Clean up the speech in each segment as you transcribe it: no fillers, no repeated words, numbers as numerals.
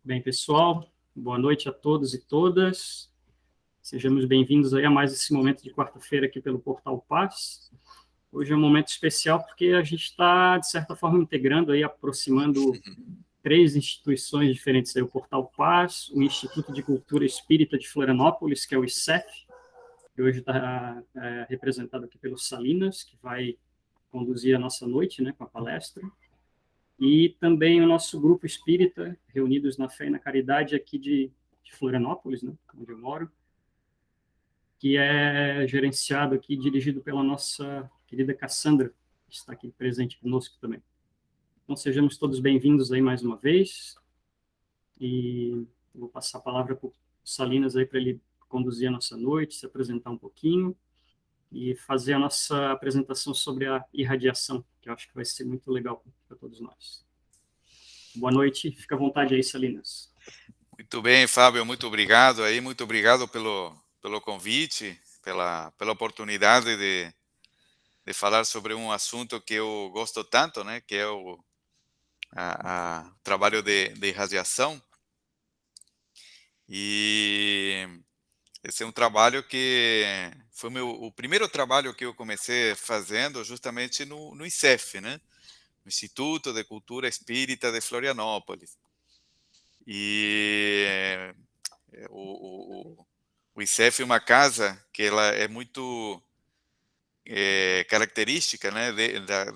Bem, pessoal, boa noite a todos e todas. Sejamos bem-vindos aí a mais esse momento de quarta-feira aqui pelo Portal Paz. Hoje é um momento especial porque a gente está, de certa forma, integrando aí, aproximando três instituições diferentes aí, o Portal Paz, o Instituto de Cultura Espírita de Florianópolis, que é o ICEF, que hoje está representado aqui pelo Salinas, que vai conduzir a nossa noite, né, com a palestra. E também o nosso grupo espírita, reunidos na fé e na caridade aqui de Florianópolis, né, onde eu moro, que é gerenciado aqui, dirigido pela nossa querida Cassandra, que está aqui presente conosco também. Então, sejamos todos bem-vindos aí mais uma vez, e vou passar a palavra para o Salinas aí para ele conduzir a nossa noite, se apresentar um pouquinho e fazer a nossa apresentação sobre a irradiação, que eu acho que vai ser muito legal para todos nós. Boa noite, fica à vontade aí, Salinas. Muito bem, Fábio, muito obrigado aí, muito obrigado pelo convite, pela oportunidade de falar sobre um assunto que eu gosto tanto, né, que é o trabalho de irradiação. E esse é um trabalho que foi o primeiro trabalho que eu comecei fazendo justamente no ICEF, né, no Instituto de Cultura Espírita de Florianópolis. E o ICEF é uma casa que ela é muito característica, né,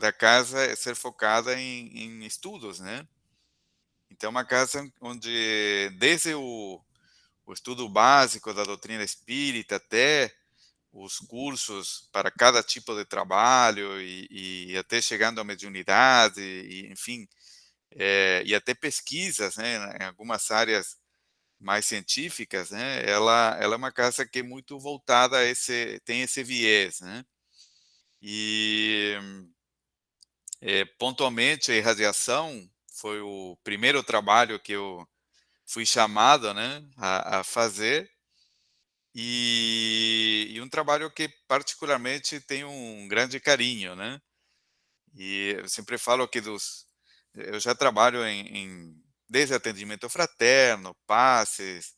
da casa é ser focada em estudos, né? Então, é uma casa onde, desde o estudo básico da doutrina espírita até os cursos para cada tipo de trabalho e até chegando à mediunidade, e, enfim, e até pesquisas, né, em algumas áreas mais científicas, né, ela é uma casa que é muito voltada a tem esse viés, né, e pontualmente a irradiação foi o primeiro trabalho que eu fui chamado, né, a fazer, e um trabalho que particularmente tenho um grande carinho, né, e eu sempre falo que eu já trabalho desde atendimento fraterno, passes,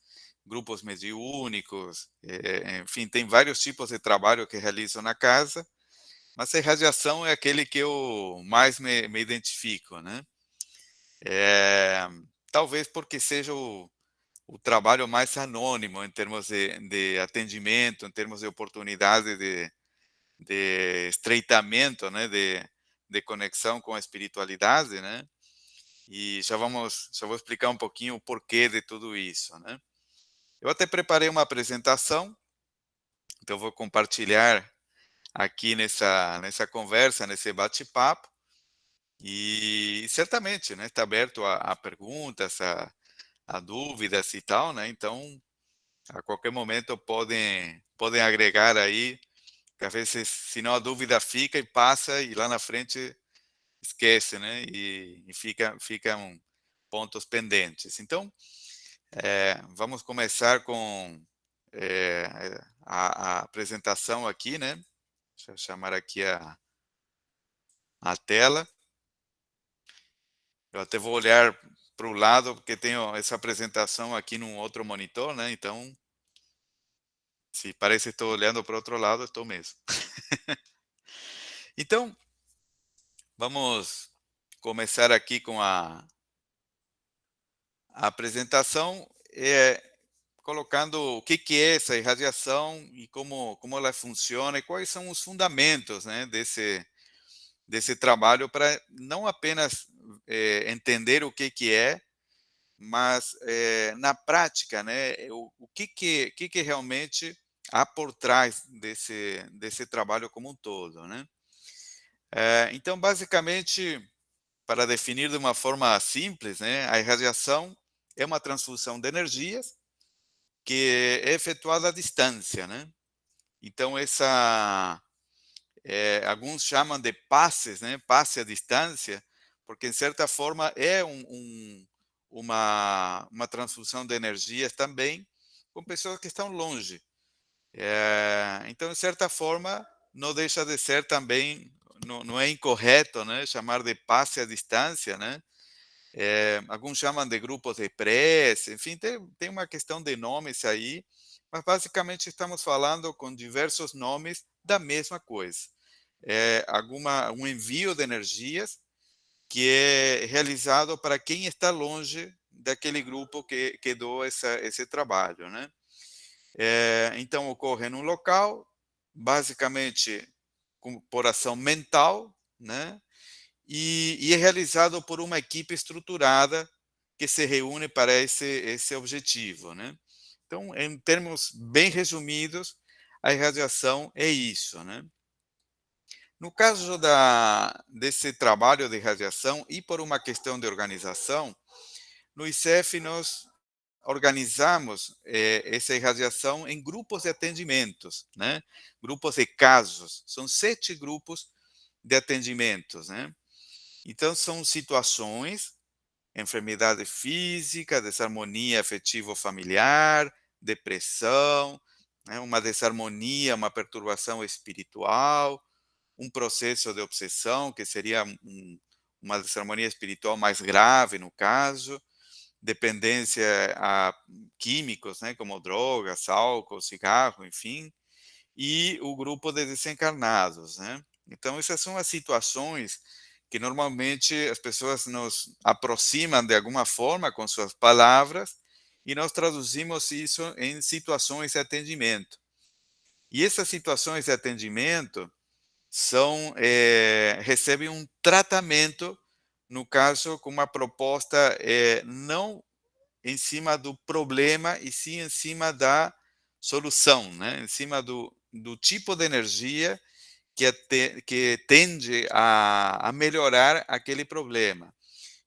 grupos mediúnicos, enfim, tem vários tipos de trabalho que realizo na casa, mas a irradiação é aquele que eu mais me identifico, né. Eh, Talvez porque seja o trabalho mais anônimo em termos de atendimento, em termos de oportunidade de estreitamento, né, de conexão com a espiritualidade, né, e já vou explicar um pouquinho o porquê de tudo isso, né. Eu até preparei uma apresentação, então eu vou compartilhar aqui nessa conversa, nesse bate-papo, e certamente, né, está aberto a perguntas, a dúvidas e tal, né, então a qualquer momento podem agregar aí, que às vezes senão a dúvida fica e passa e lá na frente esquece, né, e ficam pontos pendentes. Então, vamos começar com eh, a apresentação aqui, né, deixa eu chamar aqui a tela. Eu até vou olhar para o lado, porque tenho essa apresentação aqui num outro monitor, né, então, se parece que estou olhando para o outro lado, estou mesmo. Então, vamos começar aqui com a apresentação, colocando o que é essa irradiação e como ela funciona e quais são os fundamentos, né, desse trabalho para não apenas entender o que é, mas na prática, né, o que realmente há por trás desse trabalho como um todo, né. Então, basicamente, para definir de uma forma simples, né, a irradiação é uma transfusão de energias que é efetuada à distância, né. Então alguns chamam de passes, né, passe à distância, porque em certa forma é uma transfusão de energias também com pessoas que estão longe. Então, de certa forma, não deixa de ser também, não é incorreto, né, chamar de passe à distância, né, Alguns chamam de grupos de prece, enfim, tem uma questão de nomes aí, mas basicamente estamos falando com diversos nomes da mesma coisa. Um envio de energias que é realizado para quem está longe daquele grupo que doa esse trabalho, né? Então, ocorre num local, basicamente por ação mental, né? E é realizado por uma equipe estruturada que se reúne para esse objetivo, né? Então, em termos bem resumidos, a irradiação é isso, né? No caso desse trabalho de irradiação e por uma questão de organização, no ICEF nós organizamos essa irradiação em grupos de atendimentos, né? Grupos de casos. São 7 grupos de atendimentos, né? Então, são situações, enfermidade física, desarmonia afetivo-familiar, depressão, né? Uma desarmonia, uma perturbação espiritual, um processo de obsessão, que seria uma desarmonia espiritual mais grave, no caso, dependência a químicos, né, como drogas, álcool, cigarro, enfim, e o grupo de desencarnados, né? Então, essas são as situações que normalmente as pessoas nos aproximam de alguma forma com suas palavras e nós traduzimos isso em situações de atendimento. E essas situações de atendimento recebem um tratamento, no caso, com uma proposta não em cima do problema, e sim em cima da solução, né? Em cima do tipo de energia que tende a melhorar aquele problema.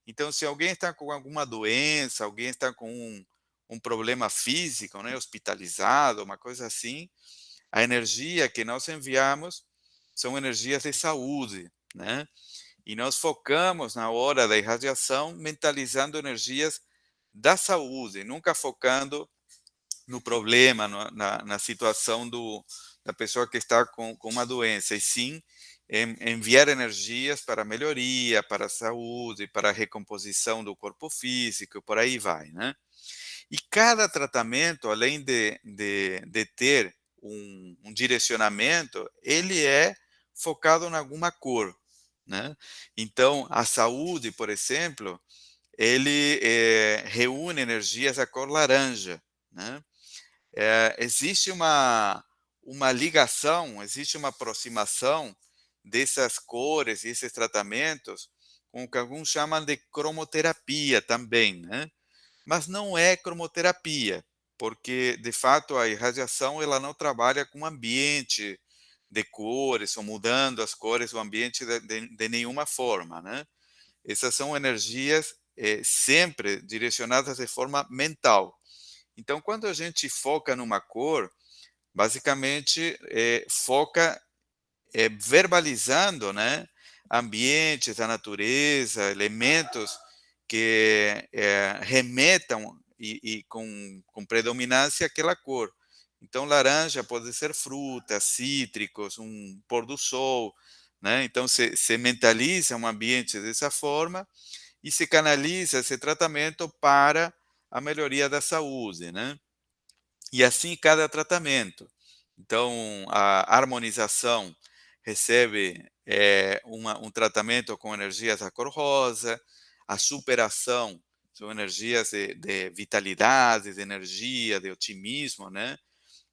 Então, se alguém está com alguma doença, alguém está com um problema físico, né, hospitalizado, uma coisa assim, a energia que nós enviamos são energias de saúde, né? E nós focamos na hora da irradiação, mentalizando energias da saúde, nunca focando no problema, na situação da pessoa que está com uma doença, e sim enviar energias para melhoria, para a saúde, para a recomposição do corpo físico, por aí vai, né? E cada tratamento, além de ter um direcionamento, ele é focado em alguma cor, né? Então, a saúde, por exemplo, ele reúne energias da cor laranja, né? Existe uma ligação, existe uma aproximação dessas cores e esses tratamentos com o que alguns chamam de cromoterapia também, né? Mas não é cromoterapia, porque de fato a irradiação ela não trabalha com ambiente de cores ou mudando as cores do ambiente de nenhuma forma, né? Essas são energias sempre direcionadas de forma mental. Então, quando a gente foca numa cor, basicamente foca verbalizando, né, ambientes, a natureza, elementos que remetam e com predominância àquela cor. Então, laranja pode ser frutas, cítricos, um pôr do sol, né? Então, se mentaliza um ambiente dessa forma e se canaliza esse tratamento para a melhoria da saúde, né? E assim cada tratamento. Então, a harmonização recebe um tratamento com energias da cor rosa, a superação são energias de vitalidade, de energia, de otimismo, né?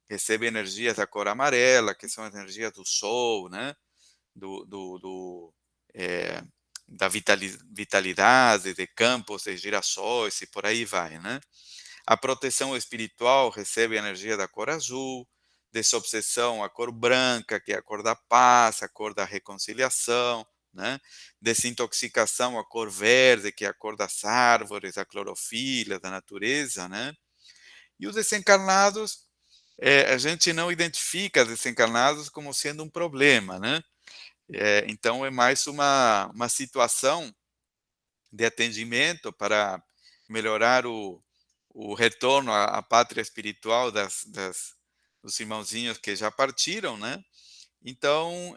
Recebe energias da cor amarela, que são as energias do sol, né? Do, do, do, eh, da vitalidade, de campos de girassóis e por aí vai, né? A proteção espiritual recebe a energia da cor azul, desobsessão a cor branca, que é a cor da paz, a cor da reconciliação, né? Desintoxicação a cor verde, que é a cor das árvores, da clorofila, da natureza, né? E os desencarnados, a gente não identifica desencarnados como sendo um problema, né? Então é mais uma situação de atendimento para melhorar o retorno à pátria espiritual dos irmãozinhos que já partiram, né? Então,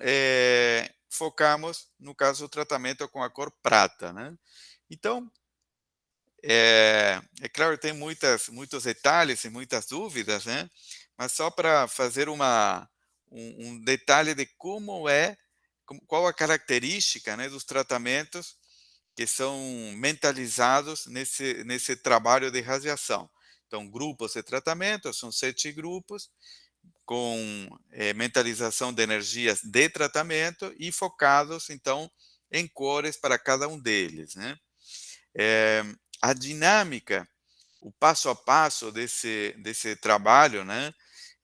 focamos, no caso, o tratamento com a cor prata, né? Então, É claro, tem muitos detalhes e muitas dúvidas, né? Mas só para fazer um detalhe de qual a característica, né, dos tratamentos que são mentalizados nesse trabalho de radiação. Então, grupos de tratamento, são 7 grupos, com mentalização de energias de tratamento e focados, então, em cores para cada um deles, né? Eh, a dinâmica, o passo a passo desse trabalho, né,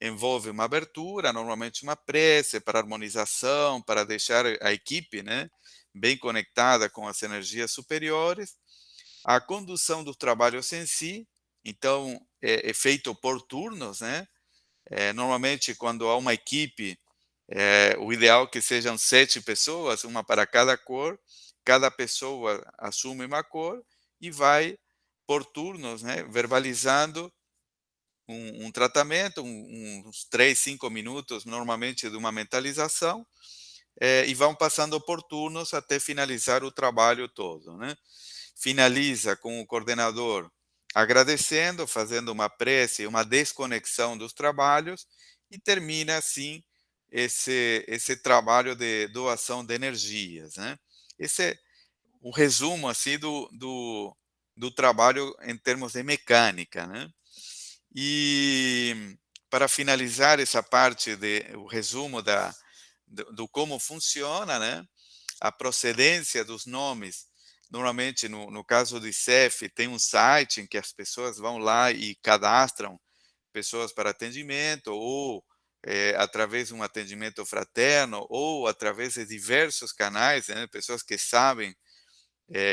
envolve uma abertura, normalmente uma prece para harmonização, para deixar a equipe, né, bem conectada com as energias superiores, a condução dos trabalhos em si, então é feito por turnos, né, normalmente quando há uma equipe, o ideal é que sejam 7 pessoas, uma para cada pessoa assume uma cor e vai por turnos, né, verbalizando um tratamento, uns 3, 5 minutos, normalmente, de uma mentalização, e vão passando por turnos até finalizar o trabalho todo, né. Finaliza com o coordenador agradecendo, fazendo uma prece, uma desconexão dos trabalhos, e termina assim esse trabalho de doação de energias, né. Esse é o resumo assim do trabalho em termos de mecânica, né. E para finalizar essa parte o resumo do como funciona, né, a procedência dos nomes, normalmente no caso do ICEF tem um site em que as pessoas vão lá e cadastram pessoas para atendimento, ou através de um atendimento fraterno, ou através de diversos canais, né, pessoas que sabem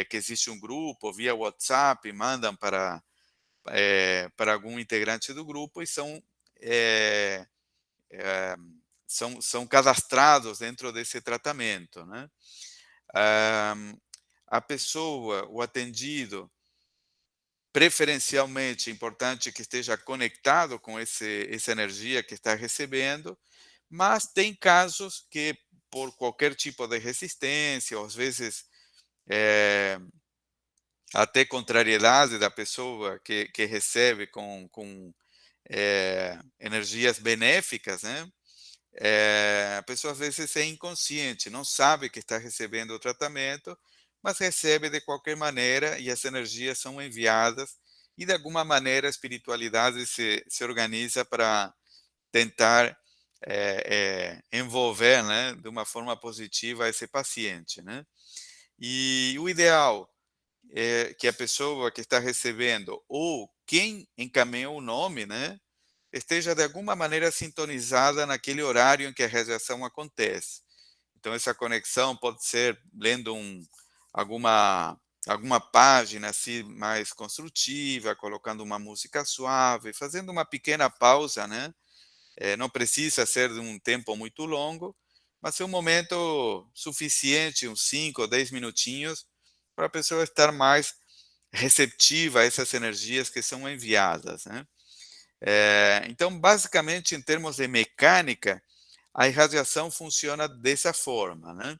que existe um grupo, via WhatsApp, mandam para algum integrante do grupo e eh são cadastrados dentro desse tratamento, né. Ah, a pessoa, o atendido, preferencialmente é importante que esteja conectado com essa energia que está recebendo, mas tem casos que, por qualquer tipo de resistência, ou às vezes eh, até contrariedade da pessoa que recebe com energias benéficas, né? A pessoa às vezes é inconsciente, não sabe que está recebendo o tratamento, mas recebe de qualquer maneira e as energias são enviadas, e de alguma maneira a espiritualidade se organiza para tentar envolver, né, de uma forma positiva esse paciente, né? E o ideal é que a pessoa que está recebendo, ou quem encaminhou o nome, né, esteja de alguma maneira sintonizada naquele horário em que a radiação acontece. Então essa conexão pode ser lendo alguma alguma página assim mais construtiva, colocando uma música suave, fazendo uma pequena pausa, né? Não precisa ser de um tempo muito longo, mas é um momento suficiente, uns 5 ou 10 minutinhos, para a pessoa estar mais receptiva a essas energias que são enviadas, né? Então, basicamente, em termos de mecânica, a irradiação funciona dessa forma, né?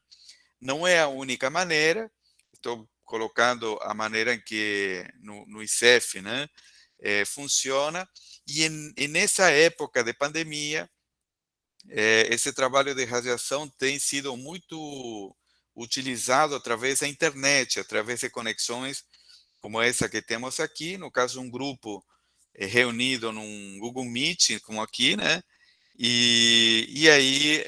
Não é a única maneira, estou colocando a maneira em que no ICEF, né, funciona, e nessa época de pandemia, esse trabalho de radiação tem sido muito utilizado através da internet, através de conexões como essa que temos aqui, no caso um grupo reunido num Google Meet, como aqui, né? E aí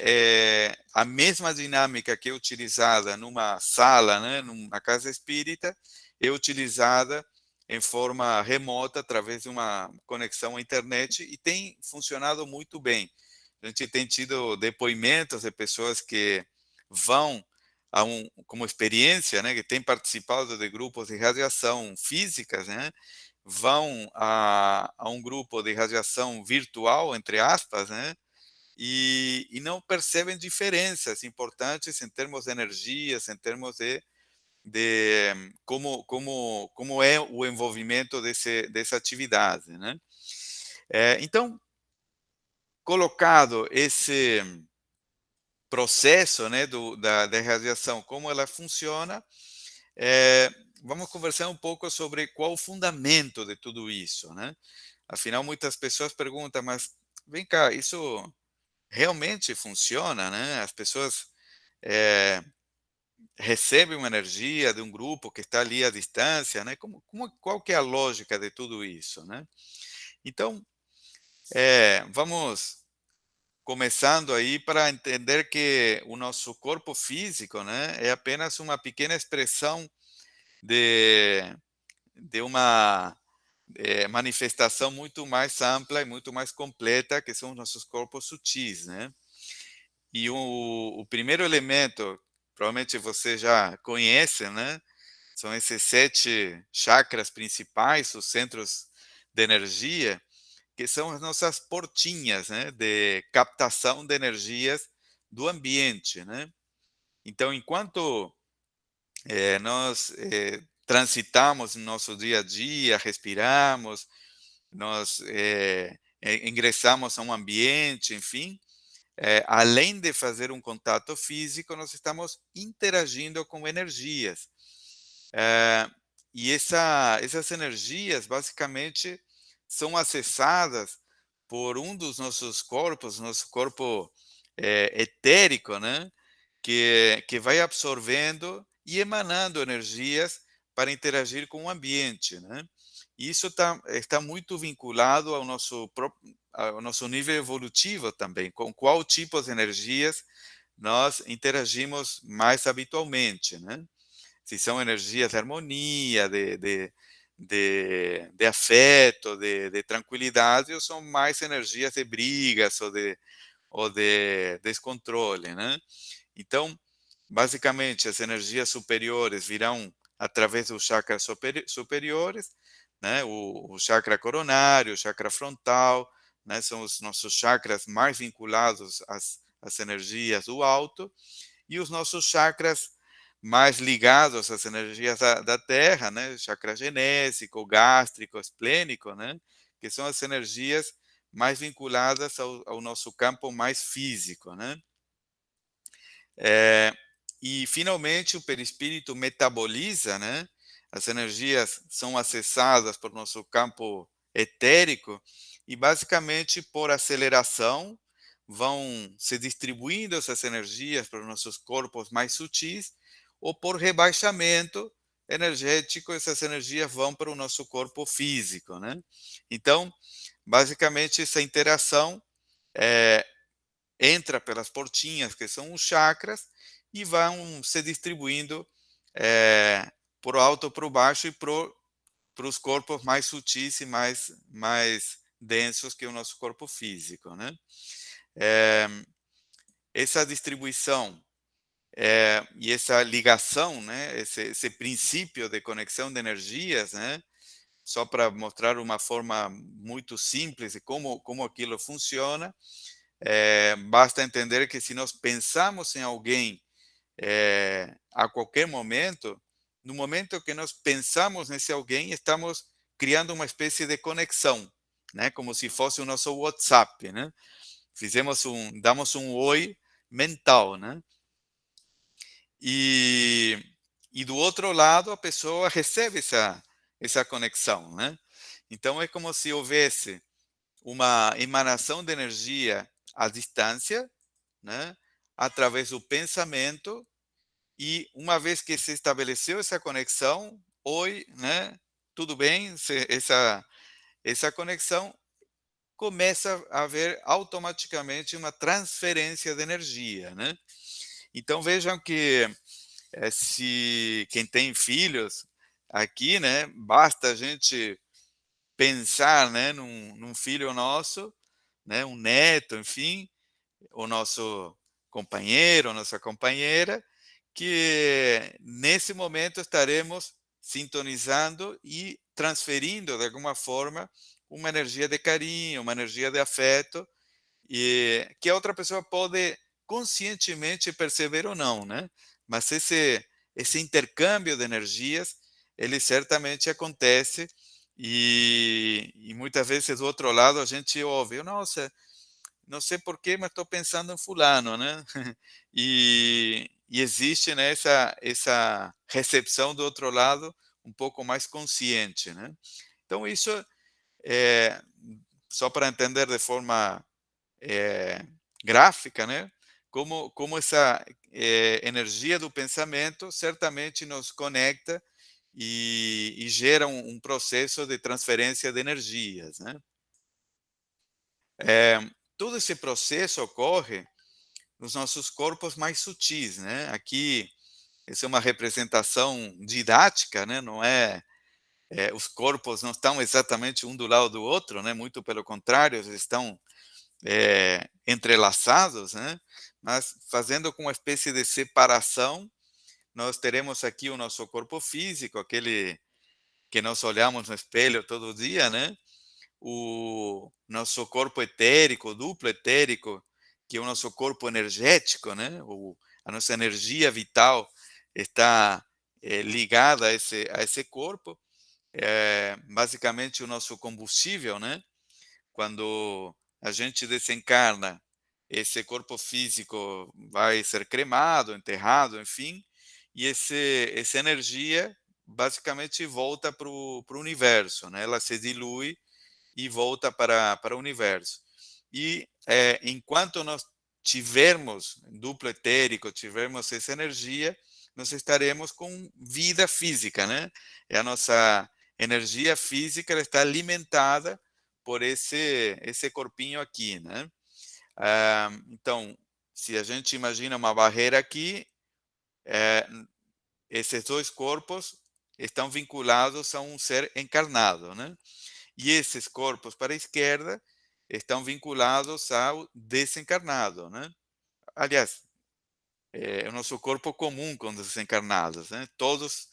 a mesma dinâmica que é utilizada numa sala, né, numa casa espírita, é utilizada em forma remota através de uma conexão à internet, e tem funcionado muito bem. A gente tem tido depoimentos de pessoas que vão como experiência, né, que têm participado de grupos de radiação físicas, né, vão a um grupo de radiação virtual, entre aspas, né, e não percebem diferenças importantes em termos de energias, em termos de como é o envolvimento dessa atividade, né? Então, colocado esse processo, né, da radiação, como ela funciona, vamos conversar um pouco sobre qual o fundamento de tudo isso, né? Afinal, muitas pessoas perguntam, mas vem cá, isso realmente funciona, né? As pessoas eh, recebem uma energia de um grupo que está ali à distância, né? Qual que é a lógica de tudo isso, né? Então, vamos começando aí para entender que o nosso corpo físico, né, é apenas uma pequena expressão de, de uma manifestação muito mais ampla e muito mais completa, que são os nossos corpos sutis, né? E o primeiro elemento, provavelmente você já conhece, né? São esses 7 chakras principais, os centros de energia, que são as nossas portinhas, né, de captação de energias do ambiente, né? Então, enquanto nós transitamos no nosso dia a dia, respiramos, nós ingressamos a um ambiente, enfim, além de fazer um contato físico, nós estamos interagindo com energias. Eh, e essas energias, basicamente, são acessadas por um dos nossos corpos, nosso corpo etérico, né? Que vai absorvendo e emanando energias para interagir com o ambiente, né? E isso está muito vinculado ao nosso nível evolutivo também, com qual tipo de energias nós interagimos mais habitualmente, né? Se são energias de harmonia, de afeto, de tranquilidade, ou são mais energias de brigas ou de descontrole, né? Então, basicamente, as energias superiores virão através dos chakras superiores, né? O chakra coronário, o chakra frontal, né? São os nossos chakras mais vinculados às energias do alto, e os nossos chakras mais ligados às energias da Terra, né? Chakra genésico, gástrico, esplênico, né? Que são as energias mais vinculadas ao nosso campo mais físico, né? É, e finalmente o perispírito metaboliza, né? As energias são acessadas por nosso campo etérico e basicamente por aceleração vão se distribuindo essas energias para os nossos corpos mais sutis, ou por rebaixamento energético essas energias vão para o nosso corpo físico, né? Então, basicamente essa interação é, entra pelas portinhas, que são os chakras, e vão se distribuindo por alto, por baixo e para os corpos mais sutis e mais densos que o nosso corpo físico, né? Essa distribuição e essa ligação, né? Esse princípio de conexão de energias, né? Só para mostrar uma forma muito simples de como aquilo funciona, basta entender que se nós pensamos em alguém a qualquer momento, no momento que nós pensamos nesse alguém, estamos criando uma espécie de conexão, né? Como se fosse o nosso WhatsApp, né? Damos um oi mental, né? E, e do outro lado a pessoa recebe essa conexão, né? Então é como se houvesse uma emanação de energia à distância, né? Através do pensamento. E uma vez que se estabeleceu essa conexão, oi, né? Tudo bem? Essa conexão começa a haver automaticamente uma transferência de energia, né? Então vejam que se quem tem filhos aqui, né? Basta a gente pensar, né? Num filho nosso, né? Um neto, enfim, o nosso companheiro, nossa companheira, que nesse momento estaremos sintonizando e transferindo de alguma forma uma energia de carinho, uma energia de afeto, e que a outra pessoa pode conscientemente perceber ou não, né? Mas esse intercâmbio de energias, ele certamente acontece, e muitas vezes do outro lado a gente ouve, nossa, não sei porquê, mas estou pensando em fulano, né? E existe, né, essa recepção do outro lado um pouco mais consciente, né? Então, isso é só para entender de forma gráfica, né? Como essa energia do pensamento certamente nos conecta e gera um processo de transferência de energias, né? Todo esse processo ocorre nos nossos corpos mais sutis, né? Aqui, essa é uma representação didática, né? Não é, os corpos não estão exatamente um do lado do outro, né? Muito pelo contrário, eles estão entrelaçados, né? Mas fazendo com uma espécie de separação, nós teremos aqui o nosso corpo físico, aquele que nós olhamos no espelho todo dia, né? O nosso corpo etérico, duplo etérico, que é o nosso corpo energético, né? A nossa energia vital está ligada a esse corpo, basicamente o nosso combustível, né? Quando a gente desencarna, esse corpo físico vai ser cremado, enterrado, enfim, e essa energia basicamente volta para o universo, né? Ela se dilui e volta para o universo. E enquanto nós tivermos duplo etérico, tivermos essa energia, nós estaremos com vida física, né? E a nossa energia física ela está alimentada por esse corpinho aqui, né? Então, se a gente imagina uma barreira aqui, esses dois corpos estão vinculados a um ser encarnado, né? E esses corpos para a esquerda estão vinculados ao desencarnado, né? Aliás, é o nosso corpo comum com os desencarnados, né? Todos,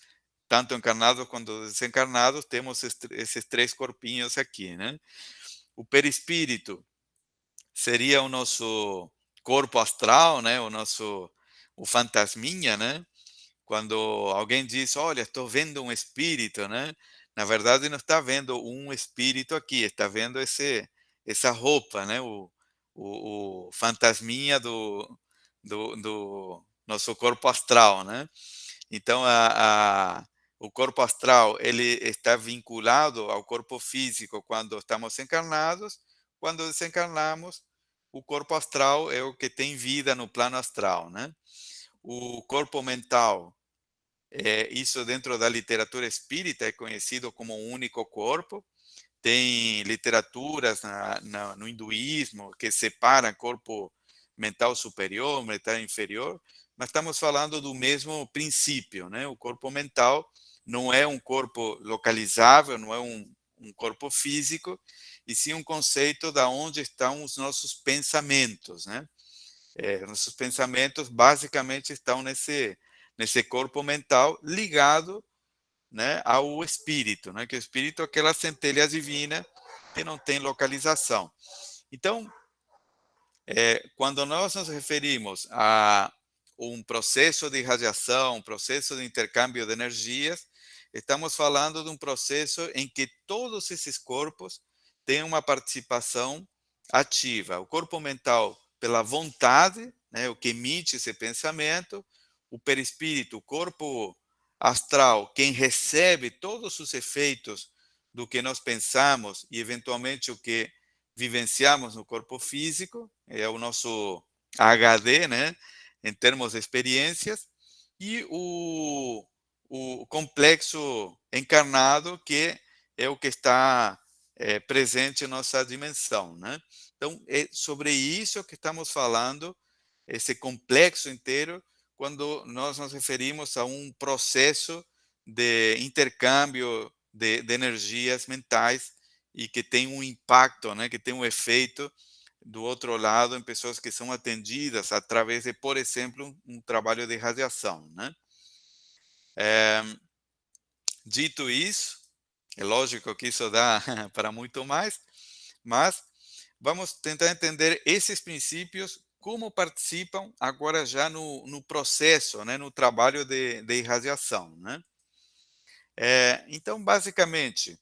tanto encarnados quanto desencarnados, temos esses três corpinhos aqui, né? O perispírito seria o nosso corpo astral, né? O fantasminha, né? Quando alguém diz, olha, estou vendo um espírito, né? Na verdade, não está vendo um espírito aqui, está vendo essa roupa, né? O fantasminha do nosso corpo astral, né? Então, o corpo astral ele está vinculado ao corpo físico quando estamos encarnados. Quando desencarnamos, o corpo astral é o que tem vida no plano astral, né? O corpo mental, isso dentro da literatura espírita é conhecido como um único corpo. Tem literaturas no hinduísmo que separam corpo mental superior, mental inferior, mas estamos falando do mesmo princípio, né? O corpo mental não é um corpo localizável, não é um corpo físico, e sim um conceito da onde estão os nossos pensamentos, né? Nossos pensamentos basicamente estão nesse corpo mental ligado, né, ao espírito, né? Que o espírito é aquela centelha divina que não tem localização. Então, quando nós nos referimos a um processo de irradiação, um processo de intercâmbio de energias, estamos falando de um processo em que todos esses corpos têm uma participação ativa. O corpo mental, pela vontade, né, o que emite esse pensamento, o perispírito, o corpo astral, quem recebe todos os efeitos do que nós pensamos e, eventualmente, o que vivenciamos no corpo físico, é o nosso HD, né, em termos de experiências, e o complexo encarnado, que é o que está presente em nossa dimensão, né? Então, é sobre isso que estamos falando, esse complexo inteiro, quando nós nos referimos a um processo de intercâmbio de energias mentais e que tem um impacto, né, que tem um efeito do outro lado em pessoas que são atendidas através de, por exemplo, um trabalho de radiação, né? Dito isso, é lógico que isso dá para muito mais, mas vamos tentar entender esses princípios, como participam agora já no processo, né, no trabalho de irradiação, né? Então, basicamente,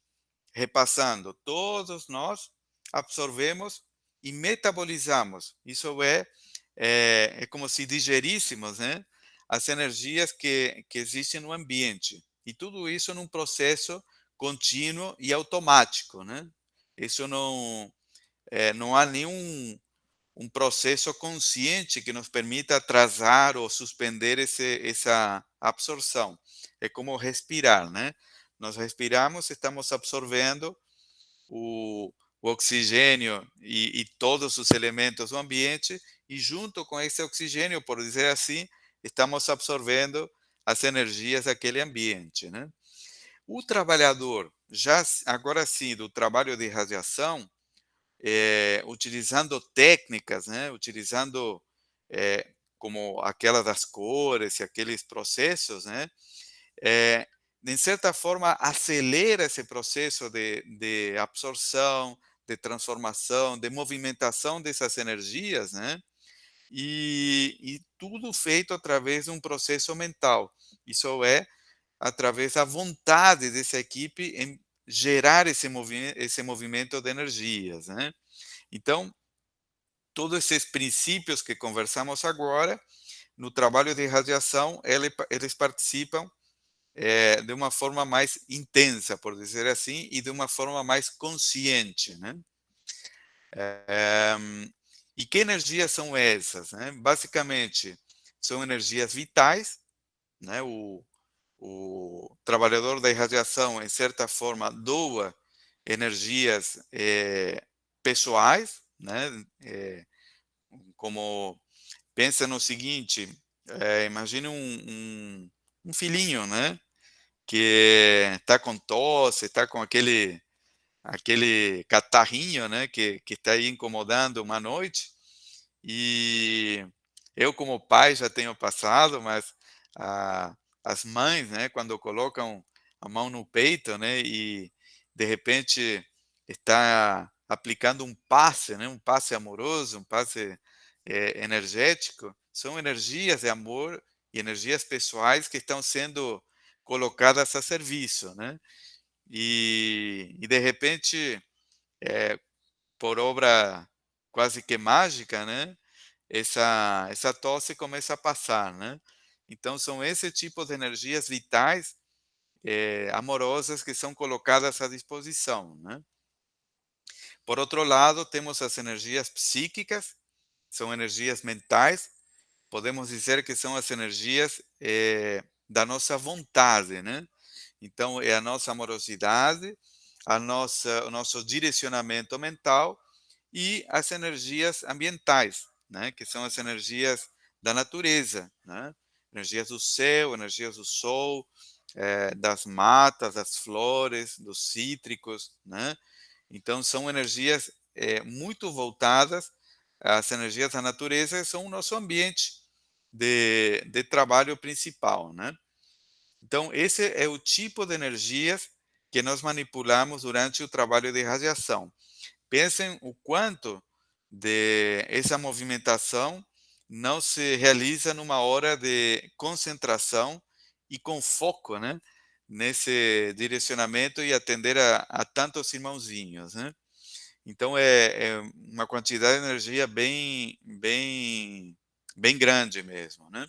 repassando, todos nós absorvemos e metabolizamos. Isso é como se digeríssemos, né, as energias que existem no ambiente. E tudo isso num processo contínuo e automático, né? Isso não há nenhum processo consciente que nos permita atrasar ou suspender essa absorção. É como respirar, né? Nós respiramos, estamos absorvendo o oxigênio e todos os elementos do ambiente, e junto com esse oxigênio, por dizer assim, estamos absorvendo as energias daquele ambiente, né? O trabalhador, agora sim, do trabalho de radiação, utilizando técnicas, né? Utilizando como aquela das cores e aqueles processos, né? eh, de certa forma, acelera esse processo de absorção, de transformação, de movimentação dessas energias, né? E tudo feito através de um processo mental. Isso é através da vontade dessa equipe em gerar esse movimento de energias, né? Então, todos esses princípios que conversamos agora, no trabalho de radiação, eles participam de uma forma mais intensa, por dizer assim, e de uma forma mais consciente, né? Eh, e que energias são essas, né? Basicamente, são energias vitais, né? O trabalhador da irradiação, em certa forma, doa energias pessoais, né? Como pensa no seguinte, imagine um filhinho, né? Que está com tosse, está com aquele catarrinho, né, que está aí incomodando uma noite. E eu, como pai, já tenho passado, mas a, as mães, né, quando colocam a mão no peito, né, e de repente está aplicando um passe, né, um passe amoroso, um passe energético, são energias de amor e energias pessoais que estão sendo colocadas a serviço, né? E de repente, por obra quase que mágica, né? Essa tosse começa a passar, né? Então são esse tipo de energias vitais, amorosas, que são colocadas à disposição, né? Por outro lado, temos as energias psíquicas, são energias mentais, podemos dizer que são as energias da nossa vontade, né? Então, é a nossa amorosidade, o nosso direcionamento mental e as energias ambientais, né? Que são as energias da natureza, né? Energias do céu, energias do sol, das matas, das flores, dos cítricos, né? Então, são energias muito voltadas às energias da natureza, que são o nosso ambiente de trabalho principal, né? Então, esse é o tipo de energias que nós manipulamos durante o trabalho de radiação. Pensem o quanto de essa movimentação não se realiza numa hora de concentração e com foco, né, nesse direcionamento e atender a tantos irmãozinhos, né? Então é uma quantidade de energia bem grande mesmo, né?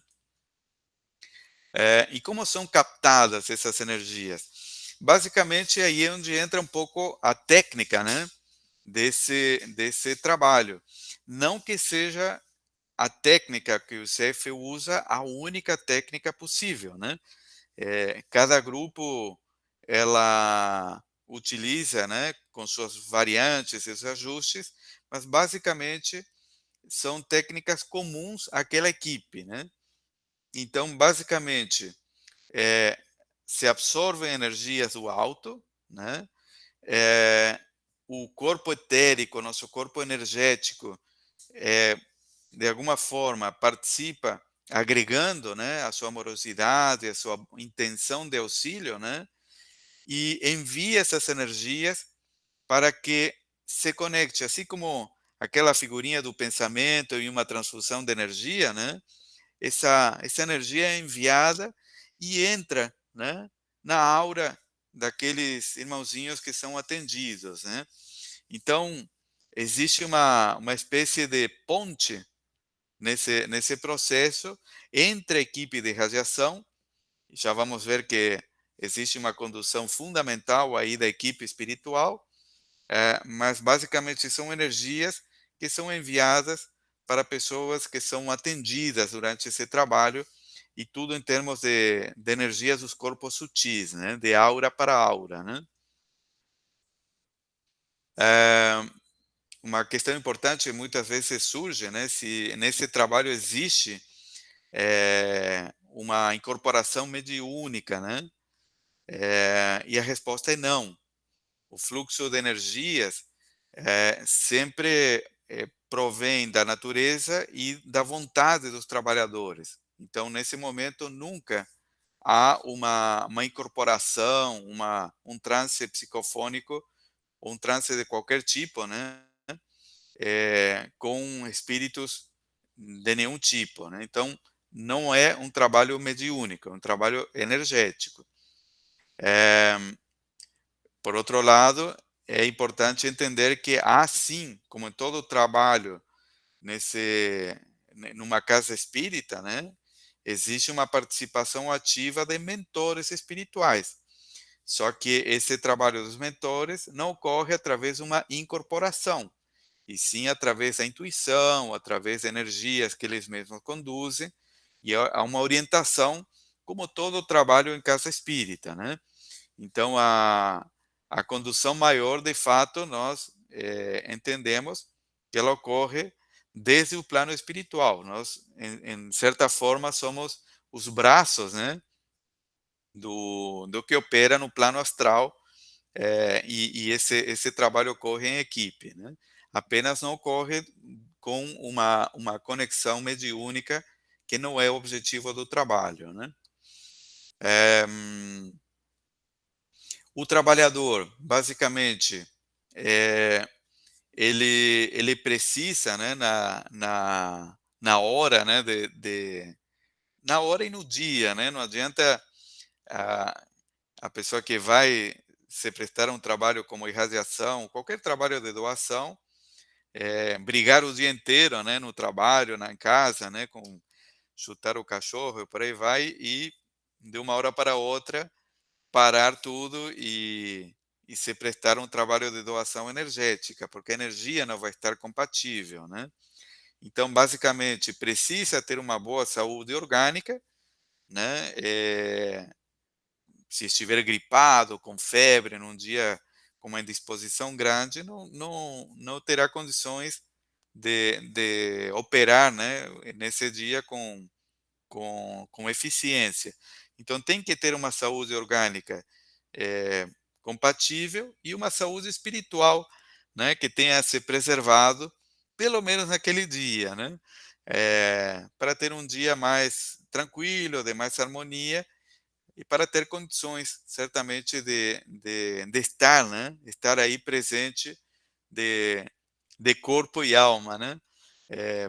E como são captadas essas energias? Basicamente, aí é onde entra um pouco a técnica, né, desse trabalho. Não que seja a técnica que o CF usa a única técnica possível, né? Cada grupo ela utiliza, né, com suas variantes e seus ajustes, mas basicamente são técnicas comuns àquela equipe, né? Então, basicamente, eh, se absorvem energias do alto, né? Eh, o corpo etérico, nosso corpo energético, de alguma forma participa agregando, né, a sua amorosidade, a sua intenção de auxílio, né? E envia essas energias para que se conecte, assim como aquela figurinha do pensamento e uma transfusão de energia, né? Essa energia é enviada e entra, né, na aura daqueles irmãozinhos que são atendidos, né? Então, existe uma espécie de ponte nesse processo entre a equipe de radiação, já vamos ver que existe uma condução fundamental aí da equipe espiritual, mas basicamente são energias que são enviadas para pessoas que são atendidas durante esse trabalho, e tudo em termos de energias dos corpos sutis, né? De aura para aura, né? Eh, uma questão importante muitas vezes surge, né? Se nesse trabalho existe uma incorporação mediúnica, né? E a resposta é não. O fluxo de energias sempre provém da natureza e da vontade dos trabalhadores. Então, nesse momento, nunca há uma incorporação, um transe psicofônico, ou um transe de qualquer tipo, né? Com espíritos de nenhum tipo, né? Então, não é um trabalho mediúnico, é um trabalho energético. Eh, por outro lado, é importante entender que há sim, como em todo trabalho numa casa espírita, né, existe uma participação ativa de mentores espirituais. Só que esse trabalho dos mentores não ocorre através de uma incorporação, e sim através da intuição, através de energias que eles mesmos conduzem, e há uma orientação, como todo trabalho em casa espírita, né? Então, a condução maior, de fato, nós entendemos que ela ocorre desde o plano espiritual. Nós, em certa forma, somos os braços, né, do que opera no plano astral, e esse trabalho ocorre em equipe, né? Apenas não ocorre com uma conexão mediúnica, que não é o objetivo do trabalho, né? Eh, o trabalhador, basicamente, eh, ele precisa, né, na hora, né, na hora e no dia, né? Não adianta a, a pessoa que vai se prestar um trabalho como irradiação, qualquer trabalho de doação, brigar o dia inteiro, né, no trabalho, na casa, né, com chutar o cachorro e por aí vai, e de uma hora para outra parar tudo e se prestar um trabalho de doação energética, porque a energia não vai estar compatível, né? Então, basicamente, precisa ter uma boa saúde orgânica, né? Se estiver gripado, com febre, num dia com uma indisposição grande, não terá condições de operar, né, nesse dia com eficiência. Então, tem que ter uma saúde orgânica compatível, e uma saúde espiritual, né, que tenha se preservado, pelo menos naquele dia, né, para ter um dia mais tranquilo, de mais harmonia, e para ter condições, certamente, de estar, né, estar aí presente de, de corpo e alma, né,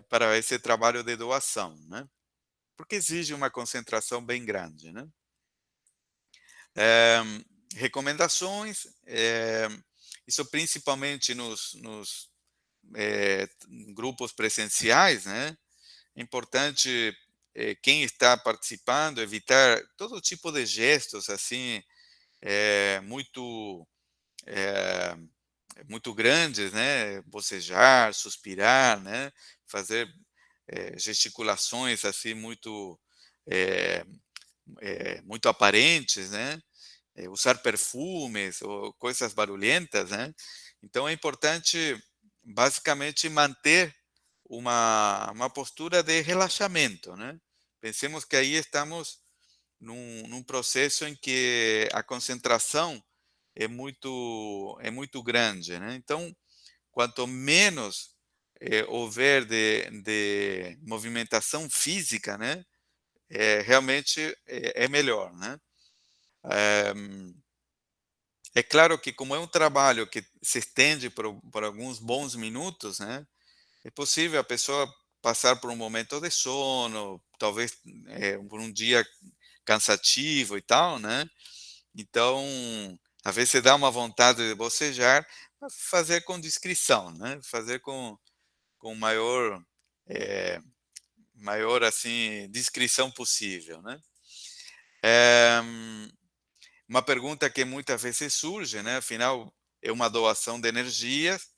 para esse trabalho de doação, né, porque exige uma concentração bem grande, né. Eh, recomendações, isso principalmente nos grupos presenciais, né? É importante, quem está participando, evitar todo tipo de gestos assim, muito eh, muito grandes, né? Bocejar, suspirar, né? Fazer gesticulações assim eh, muito aparentes, né? Usar perfumes ou coisas barulhentas, né? Então é importante, basicamente, manter uma postura de relaxamento, né? Pensemos que aí estamos num processo em que a concentração é muito grande, né? Então, quanto menos houver de movimentação física, né? Realmente é melhor, né? Eh, É claro que, como é um trabalho que se estende por alguns bons minutos, né, é possível a pessoa passar por um momento de sono, talvez por um dia cansativo e tal, né? Então, às vezes você dá uma vontade de bocejar, mas fazer com discrição, né? Fazer com eh, maior assim discrição possível, né? Eh, Uma pergunta que muitas vezes surge, né? Afinal, é uma doação de energias,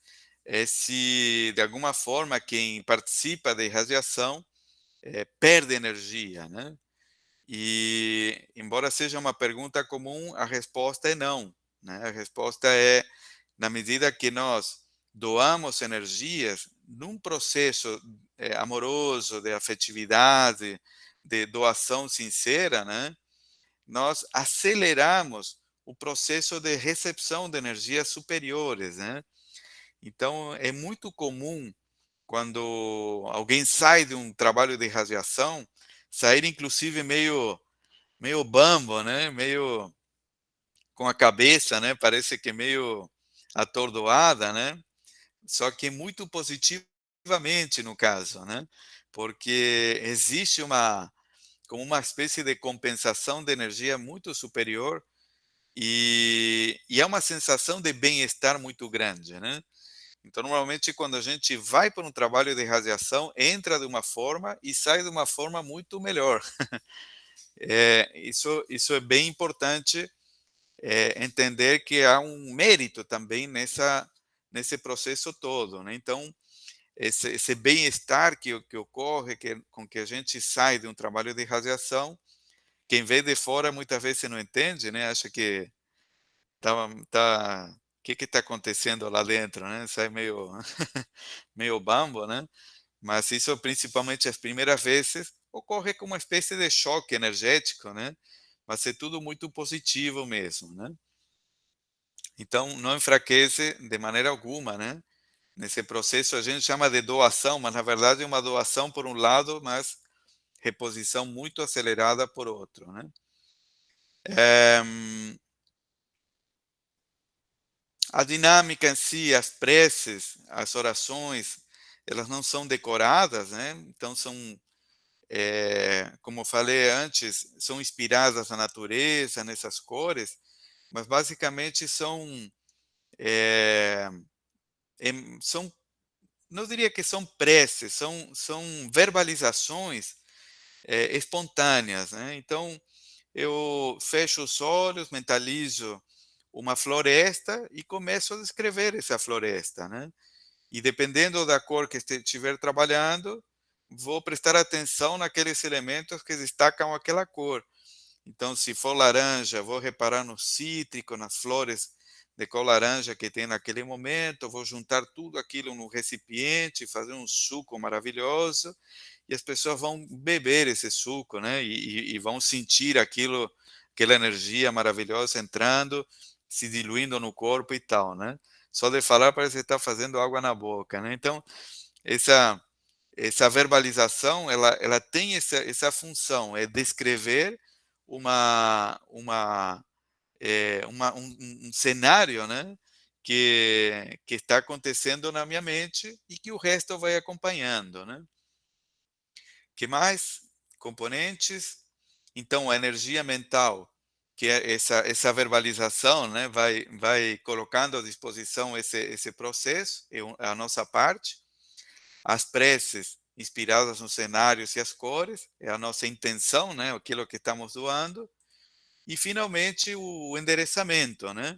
é se de alguma forma quem participa da irradiação perde energia, né? E embora seja uma pergunta comum, a resposta é não, né? A resposta é na medida que nós doamos energias num processo amoroso, de afetividade, de doação sincera, né? Nós aceleramos o processo de recepção de energias superiores, né? Então, é muito comum quando alguém sai de um trabalho de radiação, sair inclusive meio bambo, né? Meio com a cabeça, né? Parece que meio atordoada, né? Só que muito positivamente no caso, né? Porque existe como uma espécie de compensação de energia muito superior e é uma sensação de bem-estar muito grande, né? Então, normalmente, quando a gente vai para um trabalho de radiação, entra de uma forma e sai de uma forma muito melhor. Isso é bem importante, entender que há um mérito também nesse processo todo, né? Então, esse bem-estar que ocorre, com que a gente sai de um trabalho de radiação, quem vê de fora muitas vezes não entende, né? Acha que o que está acontecendo lá dentro, né? Sai meio, meio bambo, né? Mas isso, principalmente as primeiras vezes, ocorre com uma espécie de choque energético, né? Mas é tudo muito positivo mesmo, né? Então, não enfraquece de maneira alguma, né? Nesse processo a gente chama de doação, mas na verdade é uma doação por um lado, mas reposição muito acelerada por outro, né? Eh, a dinâmica em si, as preces, as orações, elas não são decoradas, né? Então são, como eu falei antes, são inspiradas na natureza, nessas cores, mas basicamente eh, são, não diria que são preces, são verbalizações espontâneas, né? Então eu fecho os olhos, mentalizo uma floresta e começo a descrever essa floresta, né? E dependendo da cor que estiver trabalhando, vou prestar atenção naqueles elementos que destacam aquela cor. Então, se for laranja, vou reparar no cítrico, nas flores de cor laranja que tem naquele momento, vou juntar tudo aquilo no recipiente, fazer um suco maravilhoso, e as pessoas vão beber esse suco, né? E vão sentir aquela energia maravilhosa entrando, se diluindo no corpo e tal, né? Só de falar parece que está fazendo água na boca, né? Então, essa essa verbalização, ela tem essa função, é descrever um cenário, né, que está acontecendo na minha mente e que o resto vai acompanhando, né. Que mais? Componentes. Então, a energia mental, que é essa verbalização, né, vai colocando à disposição esse processo, é a nossa parte. As preces inspiradas nos cenários e as cores, é a nossa intenção, né, aquilo que estamos doando. E, finalmente, o endereçamento, né?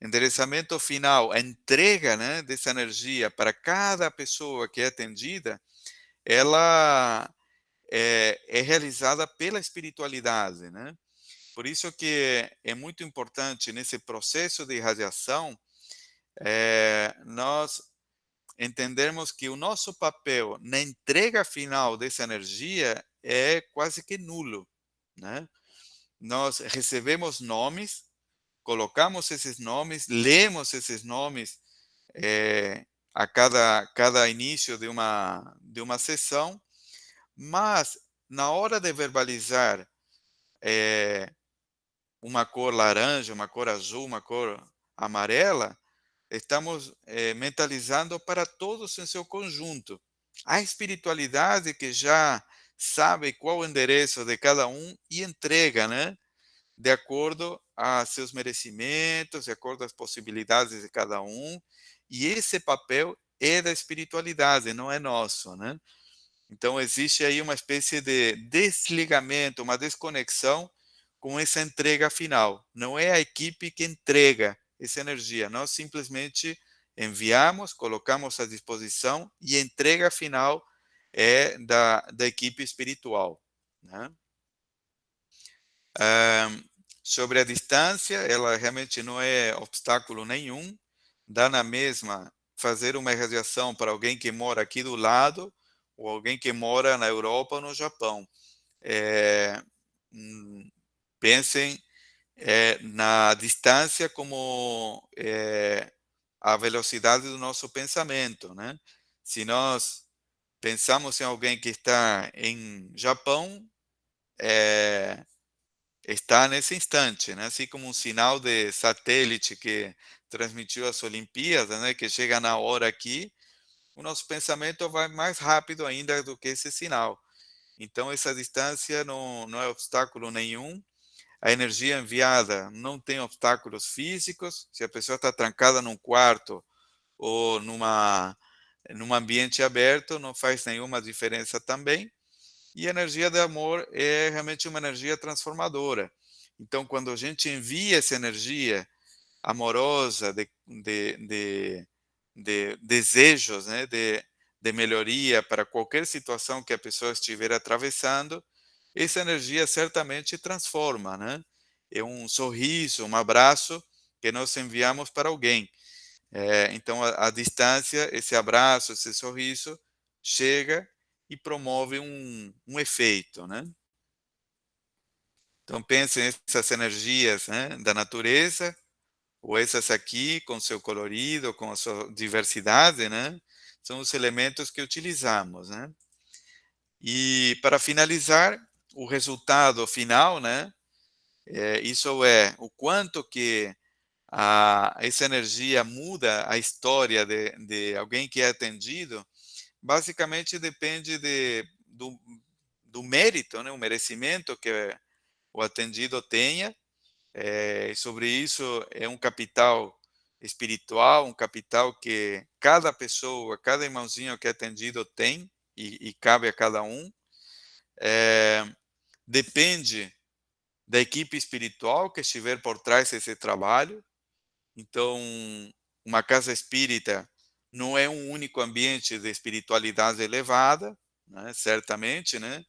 Endereçamento final, a entrega, né, dessa energia para cada pessoa que é atendida, ela é realizada pela espiritualidade, né? Por isso que é muito importante nesse processo de irradiação, nós entendermos que o nosso papel na entrega final dessa energia é quase que nulo, né? Nós recebemos nomes, colocamos esses nomes, lemos esses nomes a cada início de uma sessão, mas na hora de verbalizar uma cor laranja, uma cor azul, uma cor amarela, estamos mentalizando para todos em seu conjunto. A espiritualidade que já sabe qual o endereço de cada um e entrega, né? De acordo a seus merecimentos, de acordo às possibilidades de cada um. E esse papel é da espiritualidade, não é nosso, né? Então existe aí uma espécie de desligamento, uma desconexão com essa entrega final. Não é a equipe que entrega essa energia, nós simplesmente enviamos, colocamos à disposição e a entrega final é da equipe espiritual, né? Sobre a distância, ela realmente não é obstáculo nenhum, dá na mesma fazer uma irradiação para alguém que mora aqui do lado ou alguém que mora na Europa ou no Japão. É, pensem na distância como a velocidade do nosso pensamento, né? Se nós pensamos em alguém que está em Japão, está nesse instante, né? Assim como um sinal de satélite que transmitiu as Olimpíadas, né? Que chega na hora aqui, o nosso pensamento vai mais rápido ainda do que esse sinal. Então, essa distância não é obstáculo nenhum. A energia enviada não tem obstáculos físicos. Se a pessoa está trancada num quarto ou num ambiente aberto, não faz nenhuma diferença também. E a energia de amor é realmente uma energia transformadora. Então, quando a gente envia essa energia amorosa, de desejos, né, de melhoria para qualquer situação que a pessoa estiver atravessando, essa energia certamente transforma, né? É um sorriso, um abraço que nós enviamos para alguém. Então, a distância, esse abraço, esse sorriso, chega e promove um efeito, né? Então, pensem nessas energias, né, da natureza, ou essas aqui, com seu colorido, com a sua diversidade, né? São os elementos que utilizamos, né? E, para finalizar, o resultado final, né? Isso é o quanto que essa energia muda a história de alguém que é atendido, basicamente depende do mérito, né? O merecimento que o atendido tenha. Sobre isso, é um capital espiritual, um capital que cada pessoa, cada irmãozinho que é atendido tem e cabe a cada um. Depende da equipe espiritual que estiver por trás desse trabalho. Então, uma casa espírita não é um único ambiente de espiritualidade elevada, né? Certamente, né?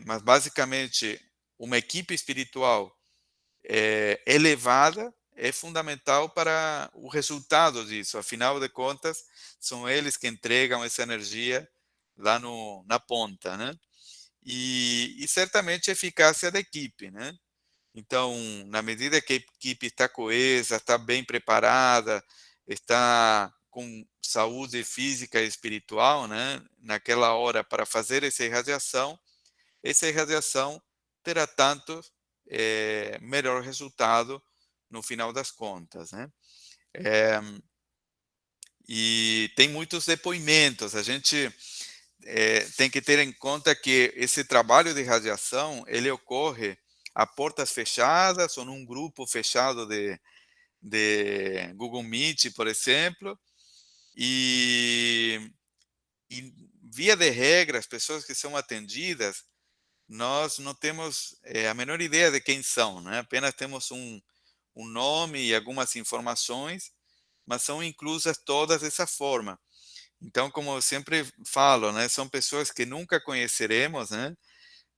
Mas basicamente uma equipe espiritual elevada é fundamental para o resultado disso. Afinal de contas, são eles que entregam essa energia lá na ponta, né? E certamente a eficácia da equipe, né? Então, na medida que a equipe está coesa, está bem preparada, está com saúde física e espiritual, né? Naquela hora para fazer essa irradiação terá tanto melhor resultado no final das contas, né? É, e tem muitos depoimentos. A gente tem que ter em conta que esse trabalho de radiação ele ocorre a portas fechadas ou num grupo fechado de Google Meet, por exemplo, e via de regra, as pessoas que são atendidas, nós não temos a menor ideia de quem são, né? Apenas temos um nome e algumas informações, mas são inclusas todas dessa forma. Então, como eu sempre falo, né, são pessoas que nunca conheceremos, né,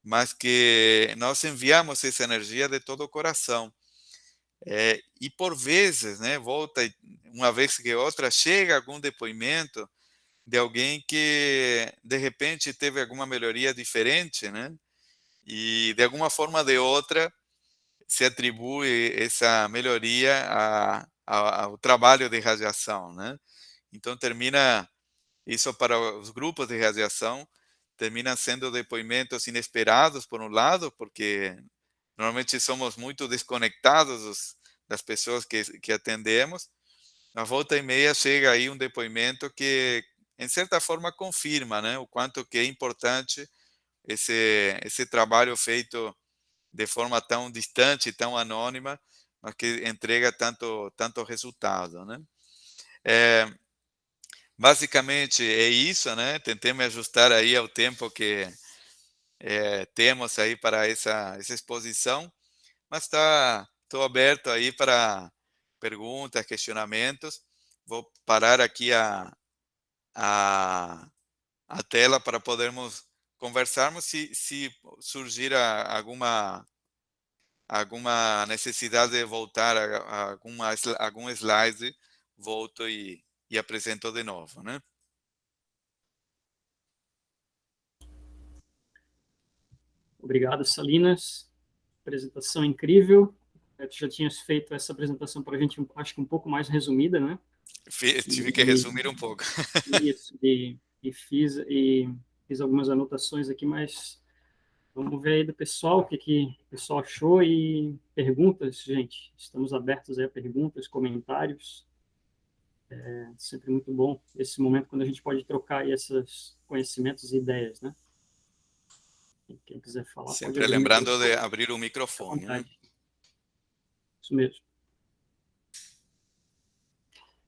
mas que nós enviamos essa energia de todo o coração. E por vezes, né, volta uma vez que outra, chega algum depoimento de alguém que de repente teve alguma melhoria diferente, né, e de alguma forma ou de outra se atribui essa melhoria ao trabalho de radiação, né? Então termina isso para os grupos de radiação, termina sendo depoimentos inesperados por um lado, porque normalmente somos muito desconectados das pessoas que atendemos. Na volta e meia chega aí um depoimento que, em certa forma, confirma, né, o quanto que é importante esse trabalho feito de forma tão distante, tão anônima, mas que entrega tanto resultado, né? É, basicamente é isso, né? Tentei me ajustar aí ao tempo temos aí para essa exposição, mas estou aberto aí para perguntas, questionamentos. Vou parar aqui a, a tela para podermos conversarmos. Se surgir alguma necessidade de voltar a algum slide, volto e apresento de novo, né? Obrigado, Salinas. Apresentação incrível. Tu já tinhas feito essa apresentação para a gente, acho que um pouco mais resumida, né? Tive que resumir um pouco. Isso, fiz algumas anotações aqui, mas vamos ver aí do pessoal, o que o pessoal achou e perguntas, gente. Estamos abertos aí a perguntas, comentários. É sempre muito bom esse momento quando a gente pode trocar aí esses conhecimentos e ideias, né? Quem quiser falar, pode Sempre abrir o lembrando de microfone, abrir o fica à microfone, né? vontade. Isso mesmo.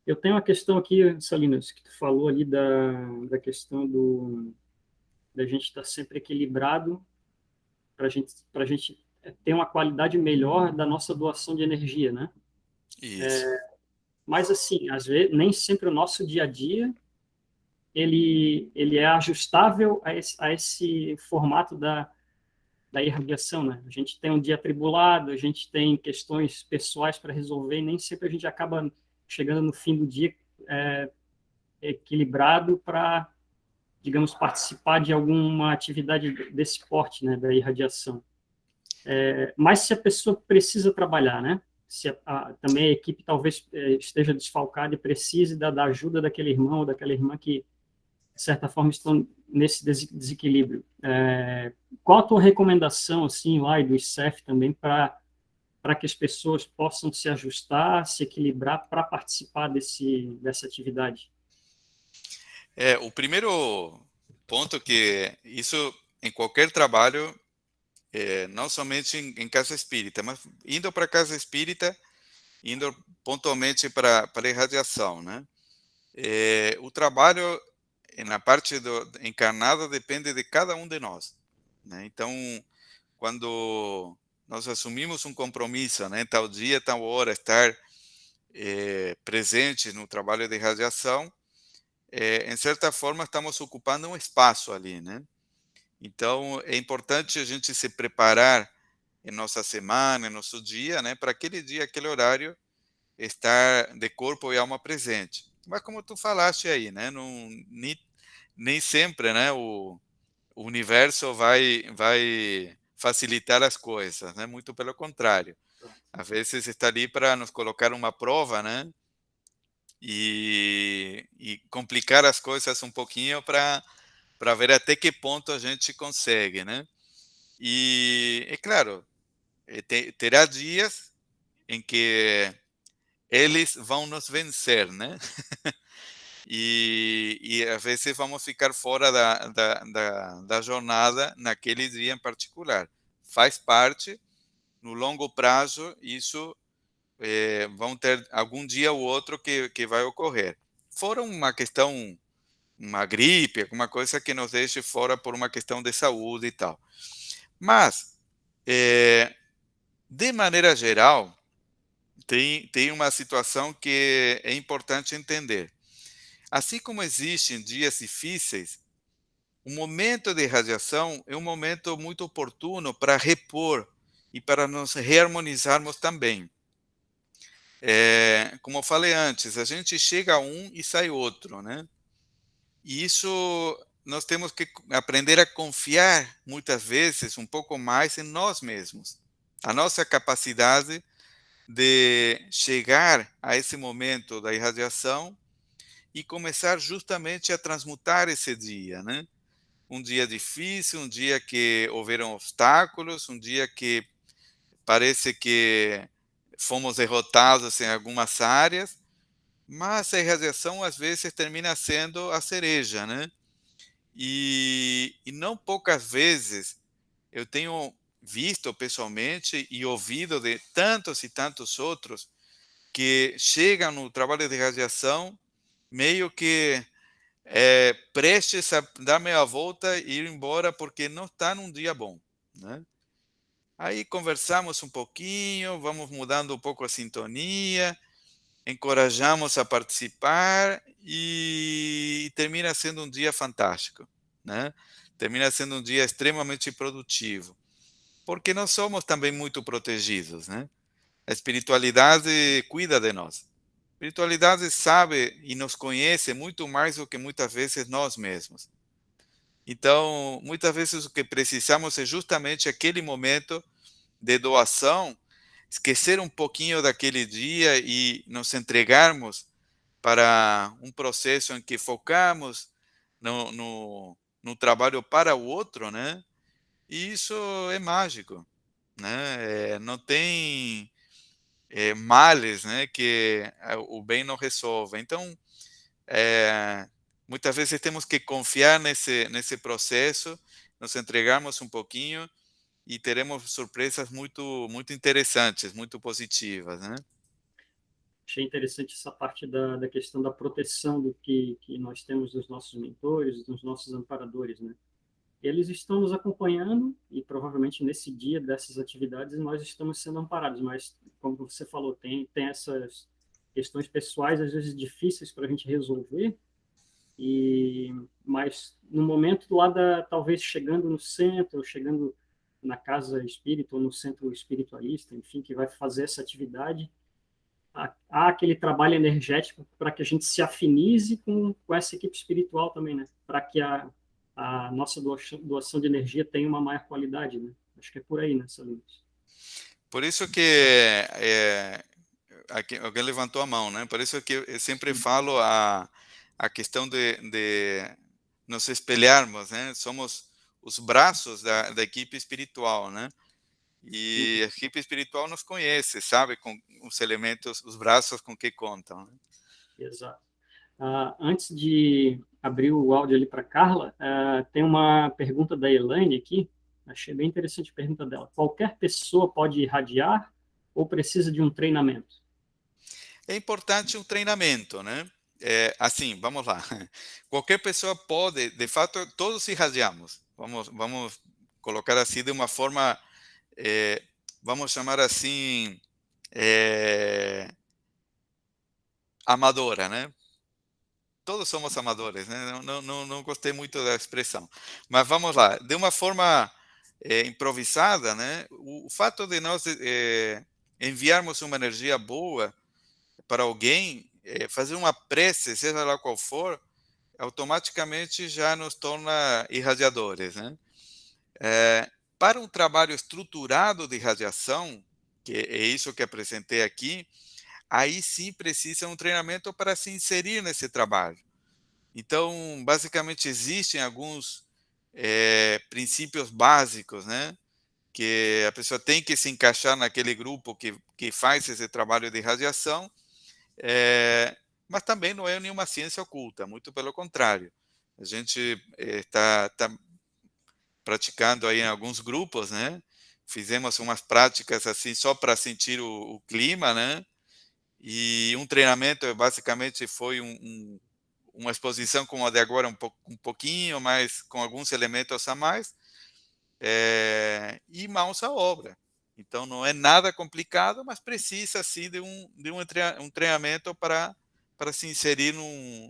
Eu tenho uma questão aqui, Salinas, que tu falou ali da questão da gente estar sempre equilibrado para a gente ter uma qualidade melhor da nossa doação de energia, né? Isso. Mas assim, às vezes nem sempre o nosso dia a dia ele é ajustável a esse formato da irradiação, né? A gente tem um dia atribulado, a gente tem questões pessoais para resolver e nem sempre a gente acaba chegando no fim do dia é, equilibrado para, digamos, participar de alguma atividade desse porte, né, da irradiação. Mas se a pessoa precisa trabalhar, né? Se também a equipe talvez esteja desfalcada e precise da ajuda daquele irmão ou daquela irmã que, de certa forma, estão nesse desequilíbrio. Qual a tua recomendação, assim, lá e do ICEF também, para que as pessoas possam se ajustar, se equilibrar para participar dessa atividade? O primeiro ponto que isso em qualquer trabalho, não somente em casa espírita, mas indo para casa espírita, indo pontualmente para a irradiação, né? O trabalho na parte encarnada depende de cada um de nós, né? Então, quando nós assumimos um compromisso, né, tal dia, tal hora, estar presente no trabalho de irradiação, em certa forma estamos ocupando um espaço ali, né? Então, é importante a gente se preparar em nossa semana, em nosso dia, né, para aquele dia, aquele horário, estar de corpo e alma presente. Mas como tu falaste aí, né, não, nem sempre, né, o universo vai facilitar as coisas, né? Muito pelo contrário. Às vezes está ali para nos colocar uma prova, né? E complicar as coisas um pouquinho para ver até que ponto a gente consegue, né? E é claro, terá dias em que eles vão nos vencer, né? E às vezes vamos ficar fora da jornada naquele dia em particular. Faz parte, no longo prazo, isso vão ter algum dia ou outro que vai ocorrer. Fora uma questão, uma gripe, alguma coisa que nos deixe fora por uma questão de saúde e tal. Mas, de maneira geral, tem uma situação que é importante entender. Assim como existem dias difíceis, o momento de radiação é um momento muito oportuno para repor e para nos reharmonizarmos também. Como eu falei antes, a gente chega a um e sai outro, né? E isso nós temos que aprender a confiar muitas vezes um pouco mais em nós mesmos. A nossa capacidade de chegar a esse momento da irradiação e começar justamente a transmutar esse dia, né? Um dia difícil, um dia que houveram obstáculos, um dia que parece que fomos derrotados em algumas áreas, mas a irradiação às vezes termina sendo a cereja, né? E não poucas vezes eu tenho visto pessoalmente e ouvido de tantos e tantos outros que chegam no trabalho de irradiação meio que prestes a dar meia volta e ir embora porque não está num dia bom, né? Aí conversamos um pouquinho, vamos mudando um pouco a sintonia, encorajamos a participar e termina sendo um dia fantástico, né? Termina sendo um dia extremamente produtivo, porque nós somos também muito protegidos, né? A espiritualidade cuida de nós. A espiritualidade sabe e nos conhece muito mais do que muitas vezes nós mesmos. Então, muitas vezes o que precisamos é justamente aquele momento de doação, esquecer um pouquinho daquele dia e nos entregarmos para um processo em que focamos no trabalho para o outro, né? E isso é mágico, né? Não tem males, né? Que o bem não resolve. Então, muitas vezes temos que confiar nesse processo, nos entregarmos um pouquinho e teremos surpresas muito interessantes, muito positivas, né? Achei interessante essa parte da questão da proteção do que nós temos dos nossos mentores, dos nossos amparadores, né? Eles estão nos acompanhando e provavelmente nesse dia dessas atividades nós estamos sendo amparados, mas como você falou, tem essas questões pessoais às vezes difíceis para a gente resolver, mas no momento lá talvez chegando no centro, chegando na casa espírita ou no centro espiritualista, enfim, que vai fazer essa atividade, há aquele trabalho energético para que a gente se afinize com essa equipe espiritual também, né? Para que a nossa doação de energia tenha uma maior qualidade, né? Acho que é por aí, né, Luiz? Por isso que alguém levantou a mão, né? Por isso que eu sempre falo a questão de nos espelharmos, né? Somos os braços da equipe espiritual, né? E a equipe espiritual nos conhece, sabe, com os elementos, os braços com que contam, né? Exato. Antes de abrir o áudio ali para Carla, tem uma pergunta da Elaine aqui. Achei bem interessante a pergunta dela. Qualquer pessoa pode irradiar ou precisa de um treinamento? É importante um treinamento, né? Assim, vamos lá. Qualquer pessoa pode, de fato, todos irradiamos. Vamos colocar assim de uma forma, vamos chamar assim, amadora, né? Todos somos amadores, né? Não gostei muito da expressão. Mas vamos lá. De uma forma improvisada, né? O fato de nós enviarmos uma energia boa para alguém, fazer uma prece, seja lá qual for, automaticamente já nos torna irradiadores, né? Para um trabalho estruturado de irradiação, que é isso que apresentei aqui, aí sim precisa um treinamento para se inserir nesse trabalho. Então, basicamente, existem alguns princípios básicos, né? Que a pessoa tem que se encaixar naquele grupo que faz esse trabalho de irradiação, mas também não é nenhuma ciência oculta, muito pelo contrário. A gente está praticando aí em alguns grupos, né? Fizemos umas práticas assim só para sentir o clima, né? E um treinamento basicamente foi uma exposição como a de agora, um pouquinho, mas com alguns elementos a mais, e mãos à obra. Então, não é nada complicado, mas precisa, sim, de um treinamento para se inserir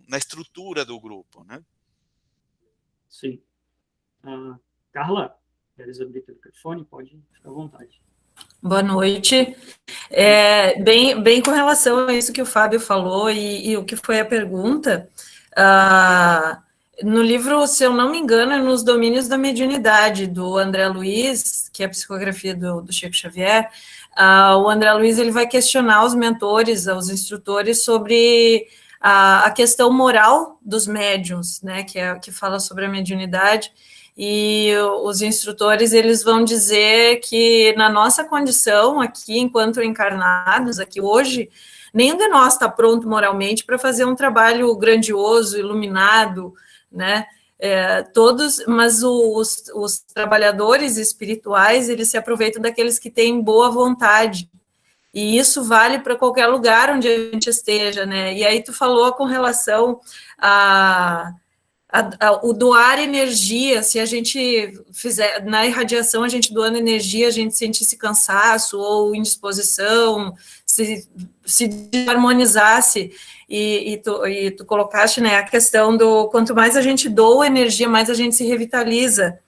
na estrutura do grupo, né? Sim. Carla, queres abrir o microfone? Pode ficar à vontade. Boa noite. Bem com relação a isso que o Fábio falou e o que foi a pergunta, no livro, se eu não me engano, é Nos Domínios da Mediunidade, do André Luiz, que é a psicografia do Chico Xavier, o André Luiz ele vai questionar os mentores, os instrutores, sobre a questão moral dos médiuns, né, que fala sobre a mediunidade. E os instrutores, eles vão dizer que na nossa condição aqui, enquanto encarnados, aqui hoje, nenhum de nós está pronto moralmente para fazer um trabalho grandioso, iluminado, né? Mas os trabalhadores espirituais, eles se aproveitam daqueles que têm boa vontade. E isso vale para qualquer lugar onde a gente esteja, né? E aí tu falou com relação o doar energia, se a gente fizer, na irradiação, a gente doando energia, a gente sentisse cansaço ou indisposição, se harmonizasse, e tu colocaste, né, a questão do quanto mais a gente doa energia, mais a gente se revitaliza.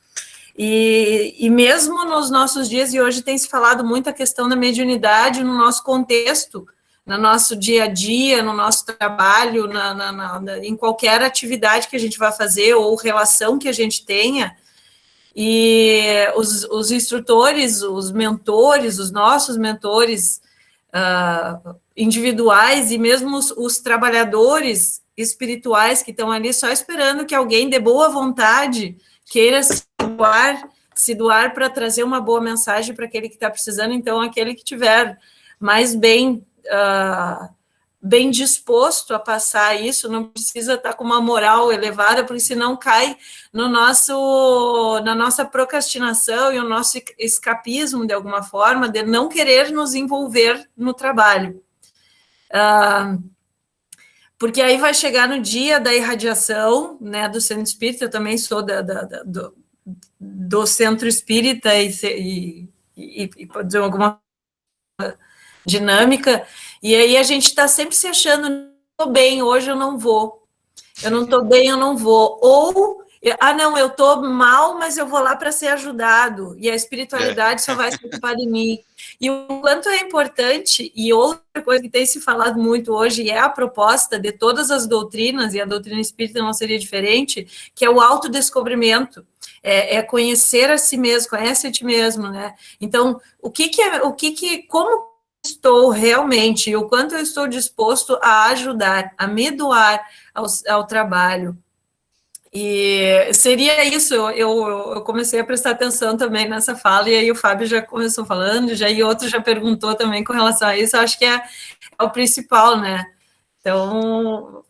E mesmo nos nossos dias, e hoje tem se falado muito a questão da mediunidade no nosso contexto, no nosso dia a dia, no nosso trabalho, em qualquer atividade que a gente vai fazer ou relação que a gente tenha, e os instrutores, os mentores, os nossos mentores individuais e mesmo os trabalhadores espirituais que estão ali só esperando que alguém de boa vontade queira se doar para trazer uma boa mensagem para aquele que está precisando. Então, aquele que tiver mais bem disposto a passar isso, não precisa estar com uma moral elevada, porque senão cai na nossa procrastinação e o nosso escapismo, de alguma forma, de não querer nos envolver no trabalho. Porque aí vai chegar no dia da irradiação, né, do Centro Espírita. Eu também sou do Centro Espírita e de alguma dinâmica, e aí a gente está sempre se achando, não estou bem, hoje eu não vou, eu não estou bem, eu não vou, ou, não, eu estou mal, mas eu vou lá para ser ajudado, e a espiritualidade só vai se ocupar de mim. E o quanto é importante, e outra coisa que tem se falado muito hoje, é a proposta de todas as doutrinas, e a doutrina espírita não seria diferente, que é o autodescobrimento, é conhecer a si mesmo, conhece a ti mesmo, né? Então, como estou realmente, o quanto eu estou disposto a ajudar, a me doar ao trabalho. E seria isso, eu comecei a prestar atenção também nessa fala, e aí o Fábio já começou falando, e outro já perguntou também com relação a isso. Eu acho que é o principal, né? Então,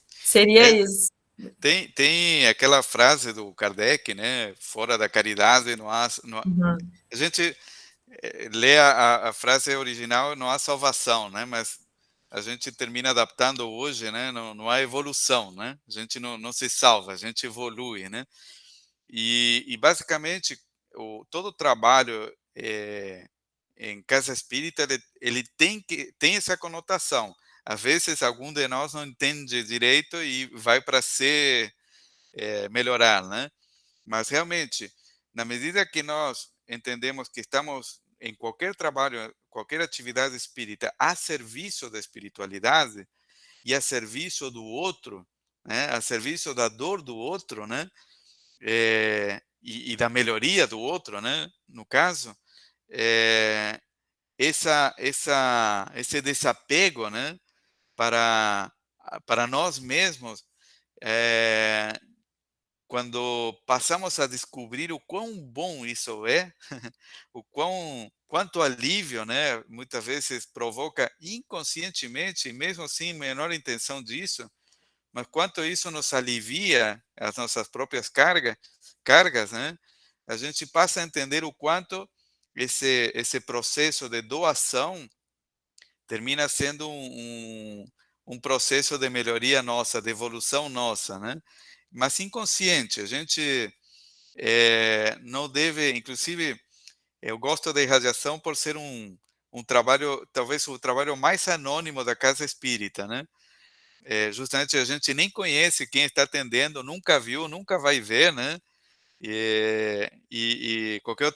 seria isso. Tem aquela frase do Kardec, né? Fora da caridade não há... Uhum. A gente lê a frase original, não há salvação, né? Mas a gente termina adaptando hoje, né? Não há evolução, né? A gente não se salva, a gente evolui, né? E basicamente, todo o trabalho em casa espírita, ele tem essa conotação. Às vezes, algum de nós não entende direito e vai para melhorar, né? Mas, realmente, na medida que nós entendemos que estamos em qualquer trabalho, qualquer atividade espírita, a serviço da espiritualidade e a serviço do outro, né? A serviço da dor do outro, né? E da melhoria do outro, né? No caso, esse desapego, né? Para nós mesmos, quando passamos a descobrir o quão bom isso é, quanto alívio, né? Muitas vezes provoca inconscientemente, mesmo sem menor intenção disso, mas quanto isso nos alivia as nossas próprias cargas, né? A gente passa a entender o quanto esse processo de doação termina sendo um processo de melhoria nossa, de evolução nossa, né? Mas inconsciente, a gente não deve, inclusive, eu gosto da irradiação por ser um trabalho, talvez o trabalho mais anônimo da casa espírita, né? Justamente a gente nem conhece quem está atendendo, nunca viu, nunca vai ver, né? E qualquer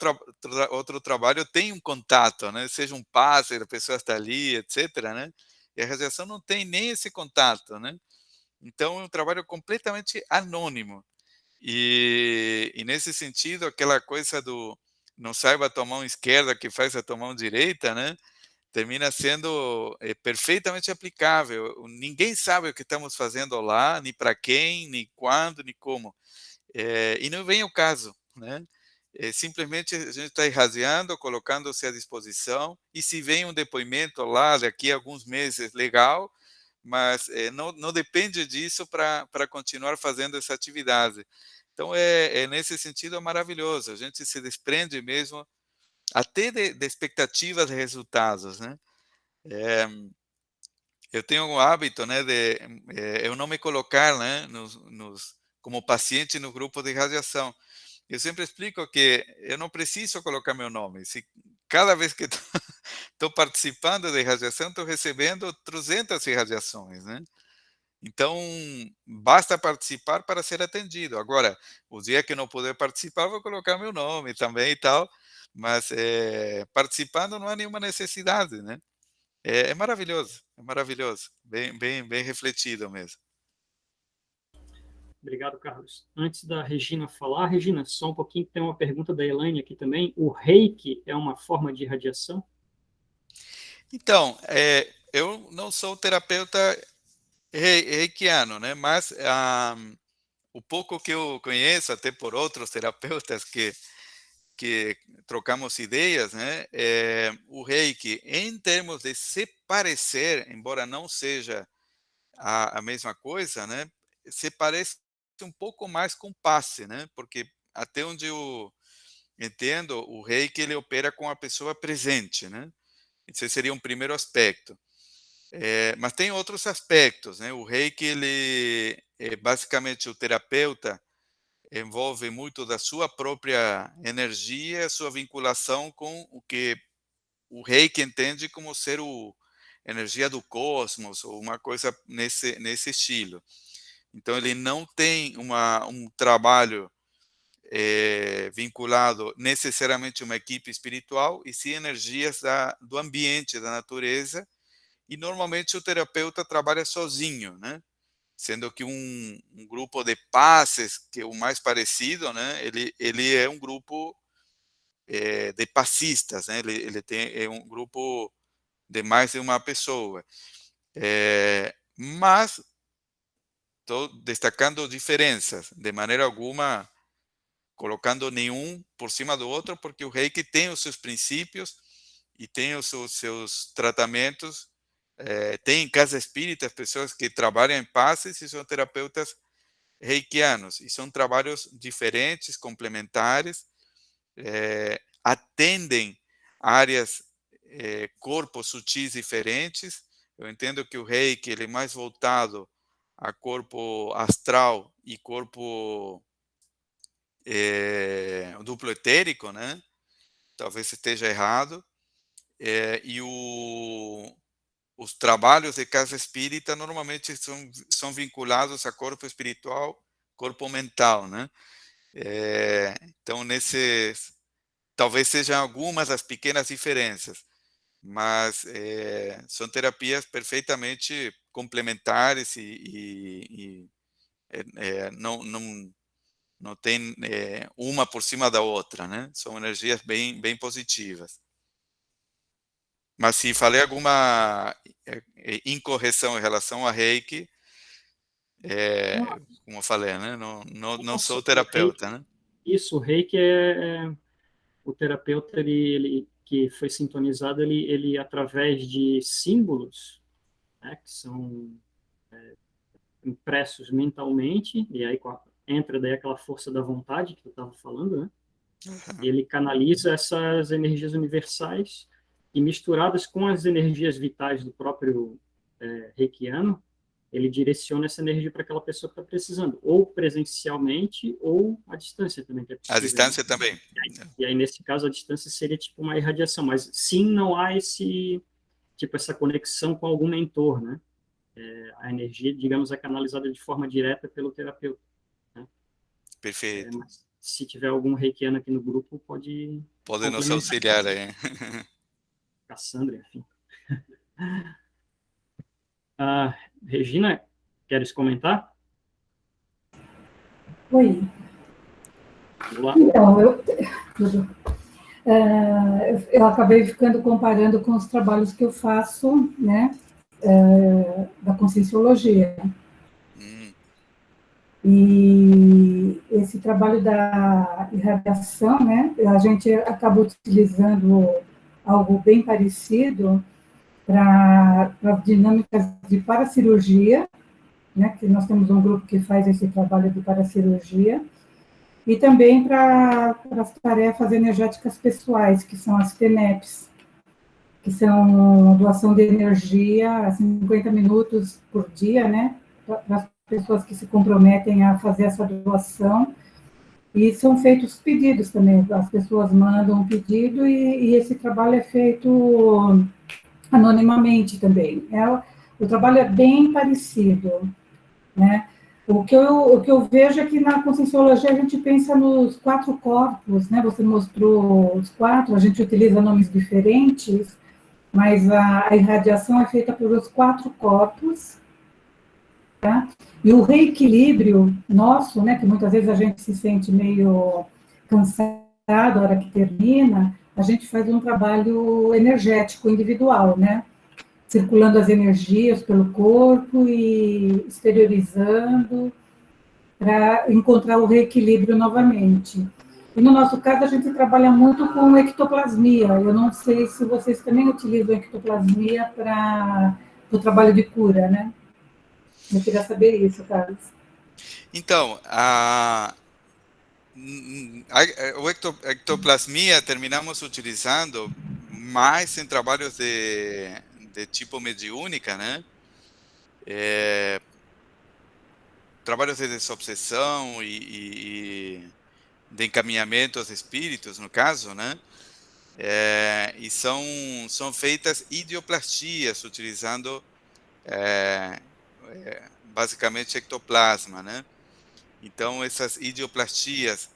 outro trabalho tem um contato, né? Seja um passe, a pessoa está ali, etc., né? E a radiação não tem nem esse contato, né? Então é um trabalho completamente anônimo. E nesse sentido, aquela coisa do não saiba a tua mão esquerda que faz a tua mão direita, né? Termina sendo perfeitamente aplicável. Ninguém sabe o que estamos fazendo lá, nem para quem, nem quando, nem como. E não vem o caso, né? Simplesmente a gente está irradiando, colocando-se à disposição, e se vem um depoimento lá daqui a alguns meses, legal, mas não depende disso para continuar fazendo essa atividade. Então, nesse sentido, é maravilhoso. A gente se desprende mesmo até de expectativas de resultados, né? Eu tenho um hábito, né, de eu não me colocar, né, nos como paciente no grupo de radiação. Eu sempre explico que eu não preciso colocar meu nome. Se cada vez que estou participando de radiação, estou recebendo 300 radiações, né? Então, basta participar para ser atendido. Agora, o dia que não puder participar, vou colocar meu nome também e tal, mas participando não há nenhuma necessidade, né? É maravilhoso, bem refletido mesmo. Obrigado, Carlos. Antes da Regina falar, Regina, só um pouquinho, tem uma pergunta da Elaine aqui também. O reiki é uma forma de radiação? Então, eu não sou terapeuta reikiano, né? Mas o pouco que eu conheço, até por outros terapeutas que trocamos ideias, né? O reiki, em termos de se parecer, embora não seja a mesma coisa, né? Se parece um pouco mais com passe, né? Porque até onde eu entendo, o reiki ele opera com a pessoa presente, né? Esse seria um primeiro aspecto. Mas tem outros aspectos, né? O reiki, ele basicamente o terapeuta envolve muito da sua própria energia, sua vinculação com o que o reiki entende como ser o energia do cosmos, ou uma coisa nesse estilo. Então, ele não tem um trabalho vinculado necessariamente a uma equipe espiritual, e sim energias do ambiente, da natureza, e normalmente o terapeuta trabalha sozinho, né? Sendo que um grupo de passes, que é o mais parecido, né? Ele é um grupo de passistas, né? Ele é um grupo de mais de uma pessoa. Mas estou destacando diferenças, de maneira alguma colocando nenhum por cima do outro, porque o reiki tem os seus princípios e tem os seus tratamentos. Tem em casa espírita pessoas que trabalham em passes e são terapeutas reikianos, e são trabalhos diferentes, complementares, atendem áreas, corpos sutis diferentes. Eu entendo que o reiki ele é mais voltado a corpo astral e corpo duplo etérico, né? Talvez esteja errado. E os trabalhos de casa espírita normalmente são vinculados a corpo espiritual, corpo mental, né? Então, talvez sejam algumas das pequenas diferenças, mas são terapias perfeitamente complementares e não tem uma por cima da outra, né? São energias bem positivas. Mas se falei alguma incorreção em relação a reiki, como eu falei, né? Não sou terapeuta, né? Isso, o reiki o terapeuta, ele que foi sintonizado, ele através de símbolos, né, que são impressos mentalmente, e aí entra daí aquela força da vontade que tu estava falando, né? Ele canaliza essas energias universais e misturadas com as energias vitais do próprio reikiano, ele direciona essa energia para aquela pessoa que está precisando, ou presencialmente ou à distância também, que é possível. À distância, né? Também. E aí, nesse caso, a distância seria tipo uma irradiação, mas sim, não há essa conexão com algum mentor, né? A energia, digamos, é canalizada de forma direta pelo terapeuta. Né? Perfeito. Mas se tiver algum reikiano aqui no grupo, pode nos auxiliar aí. Cassandra, enfim. Regina, queres comentar? Oi. Vamos lá. Então, eu acabei ficando comparando com os trabalhos que eu faço, né, da Conscienciologia. E esse trabalho da irradiação, né, a gente acabou utilizando algo bem parecido para dinâmicas de paracirurgia, né, que nós temos um grupo que faz esse trabalho de paracirurgia, e também para as tarefas energéticas pessoais, que são as TENEPs, que são doação de energia a 50 minutos por dia, né, para as pessoas que se comprometem a fazer essa doação. E são feitos pedidos também, as pessoas mandam um pedido e esse trabalho é feito anonimamente também. O trabalho é bem parecido, né? O que eu vejo é que na Conscienciologia a gente pensa nos 4 corpos, né? Você mostrou os 4, a gente utiliza nomes diferentes, mas a irradiação é feita pelos 4 corpos, tá? E o reequilíbrio nosso, né, que muitas vezes a gente se sente meio cansado na hora que termina, a gente faz um trabalho energético individual, né? Circulando as energias pelo corpo e exteriorizando para encontrar o reequilíbrio novamente. E no nosso caso, a gente trabalha muito com ectoplasmia. Eu não sei se vocês também utilizam ectoplasmia para o trabalho de cura, né? Eu queria saber isso, Carlos. Então, o ectoplasmia terminamos utilizando mais em trabalhos de tipo mediúnica, né? Trabalhos de desobsessão e de encaminhamento aos espíritos, no caso, né? E são feitas idioplastias, utilizando basicamente ectoplasma, né? Então, essas idioplastias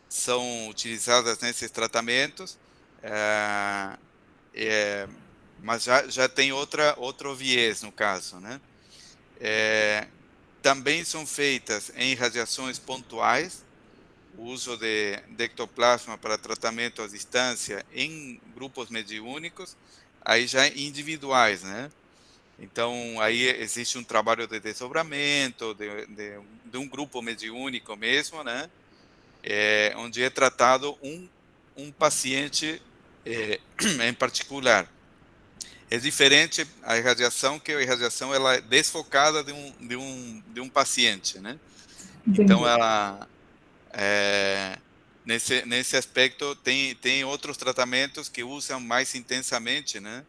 são utilizadas nesses tratamentos, mas já tem outro viés no caso, né? Também são feitas em radiações pontuais, o uso de ectoplasma para tratamento à distância em grupos mediúnicos, aí já individuais, né? Então, aí existe um trabalho de desdobramento, de um grupo mediúnico mesmo, né? Onde é tratado um paciente em particular. É diferente a irradiação, que a irradiação ela é desfocada de um paciente, né? Então, ela, nesse aspecto, tem outros tratamentos que usam mais intensamente, né?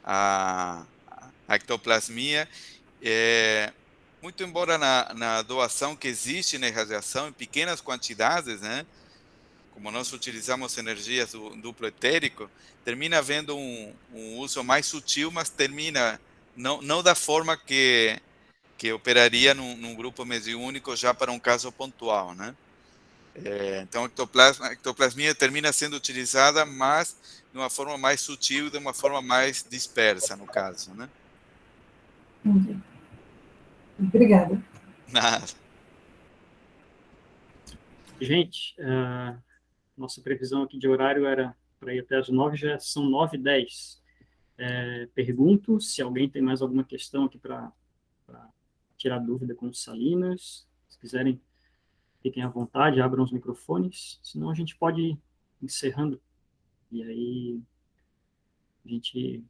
A ectoplasmia, muito embora na doação que existe na irradiação em pequenas quantidades, né? Como nós utilizamos energias do duplo etérico, termina havendo um uso mais sutil, mas termina não da forma que operaria num grupo mediúnico já para um caso pontual, né? Então, a ectoplasmia termina sendo utilizada, mas de uma forma mais sutil, de uma forma mais dispersa, no caso, né? Entendi. Obrigada. Nada. Gente, nossa previsão aqui de horário era para ir até as 9, já são 9h10. Pergunto se alguém tem mais alguma questão aqui para tirar dúvida com os Salinas. Se quiserem, fiquem à vontade, abram os microfones. Senão a gente pode ir encerrando. E aí a gente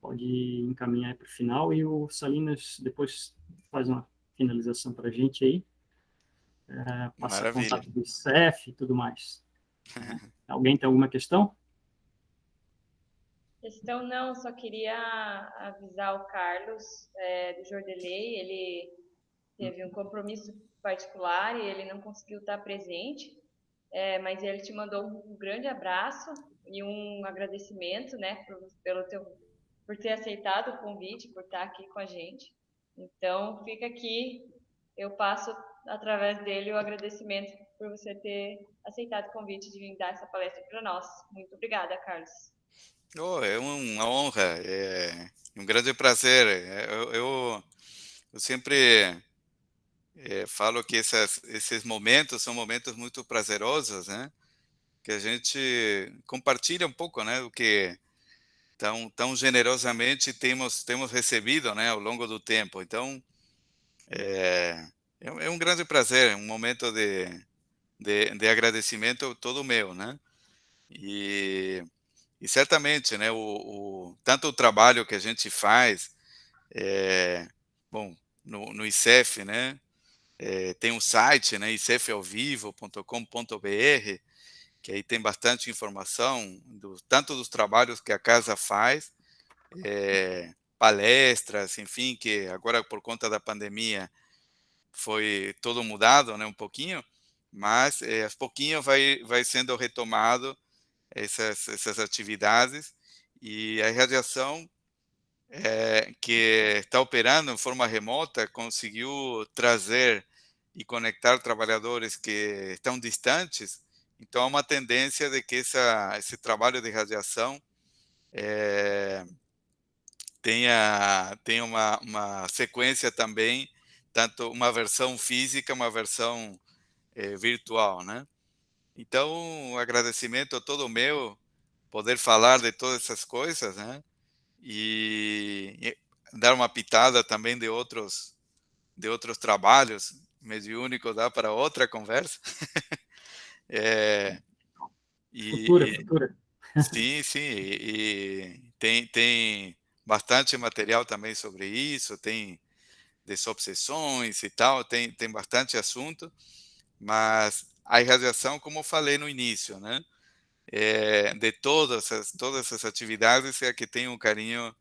pode encaminhar para o final e o Salinas depois faz uma finalização para a gente aí. Passa Maravilha. contato do ICEF e tudo mais. Alguém tem alguma questão? Questão não, só queria avisar o Carlos do Jordelei, ele teve um compromisso particular e ele não conseguiu estar presente, mas ele te mandou um grande abraço e um agradecimento, né, por ter aceitado o convite, por estar aqui com a gente. Então, fica aqui, eu passo através dele o agradecimento por você ter aceitado o convite de vir dar essa palestra para nós. Muito obrigada, Carlos. É uma honra, é um grande prazer. Eu sempre falo que esses momentos são momentos muito prazerosos, né? Que a gente compartilha um pouco, né? O que tão generosamente temos recebido, né? Ao longo do tempo. Então, é um grande prazer, um momento de agradecimento todo meu, né? E certamente, né, tanto o trabalho que a gente faz, bom, no ICEF, né, tem um site, né, icefalvivo.com.br, que aí tem bastante informação, tanto dos trabalhos que a casa faz, palestras, enfim, que agora por conta da pandemia foi todo mudado, né, um pouquinho, mas aos pouquinho vai sendo retomado essas atividades, e a radiação que está operando em forma remota conseguiu trazer e conectar trabalhadores que estão distantes. Então há uma tendência de que esse trabalho de radiação tenha uma sequência também, tanto uma versão física, uma versão virtual, né? Então, um agradecimento todo meu poder falar de todas essas coisas, né? E dar uma pitada também de outros trabalhos. Mediúnico dá para outra conversa. Futura, E futura. sim, sim, e tem bastante material também sobre isso, tem desobsessões e tal, tem bastante assunto, mas a irradiação, como eu falei no início, né? De todas as atividades, é a que tem um carinho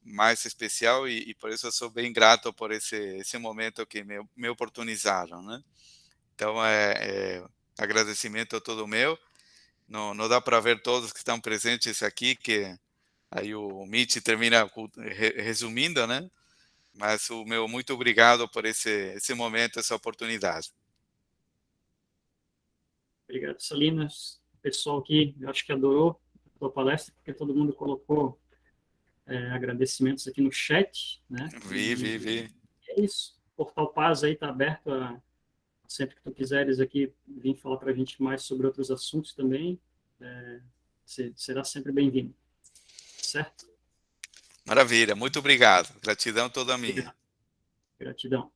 mais especial, e por isso eu sou bem grato por esse momento que me oportunizaram, né? Então, agradecimento todo meu. Não dá para ver todos que estão presentes aqui, que aí o Mitch termina resumindo, né? Mas o meu muito obrigado por esse momento, essa oportunidade. Obrigado, Salinas. O pessoal aqui, eu acho que adorou a tua palestra, porque todo mundo colocou agradecimentos aqui no chat, né? Vi. É isso. O Portal Paz aí está aberto sempre que tu quiseres aqui vir falar para a gente mais sobre outros assuntos também, será sempre bem-vindo. Certo? Maravilha, muito obrigado. Gratidão toda minha. Obrigado. Gratidão.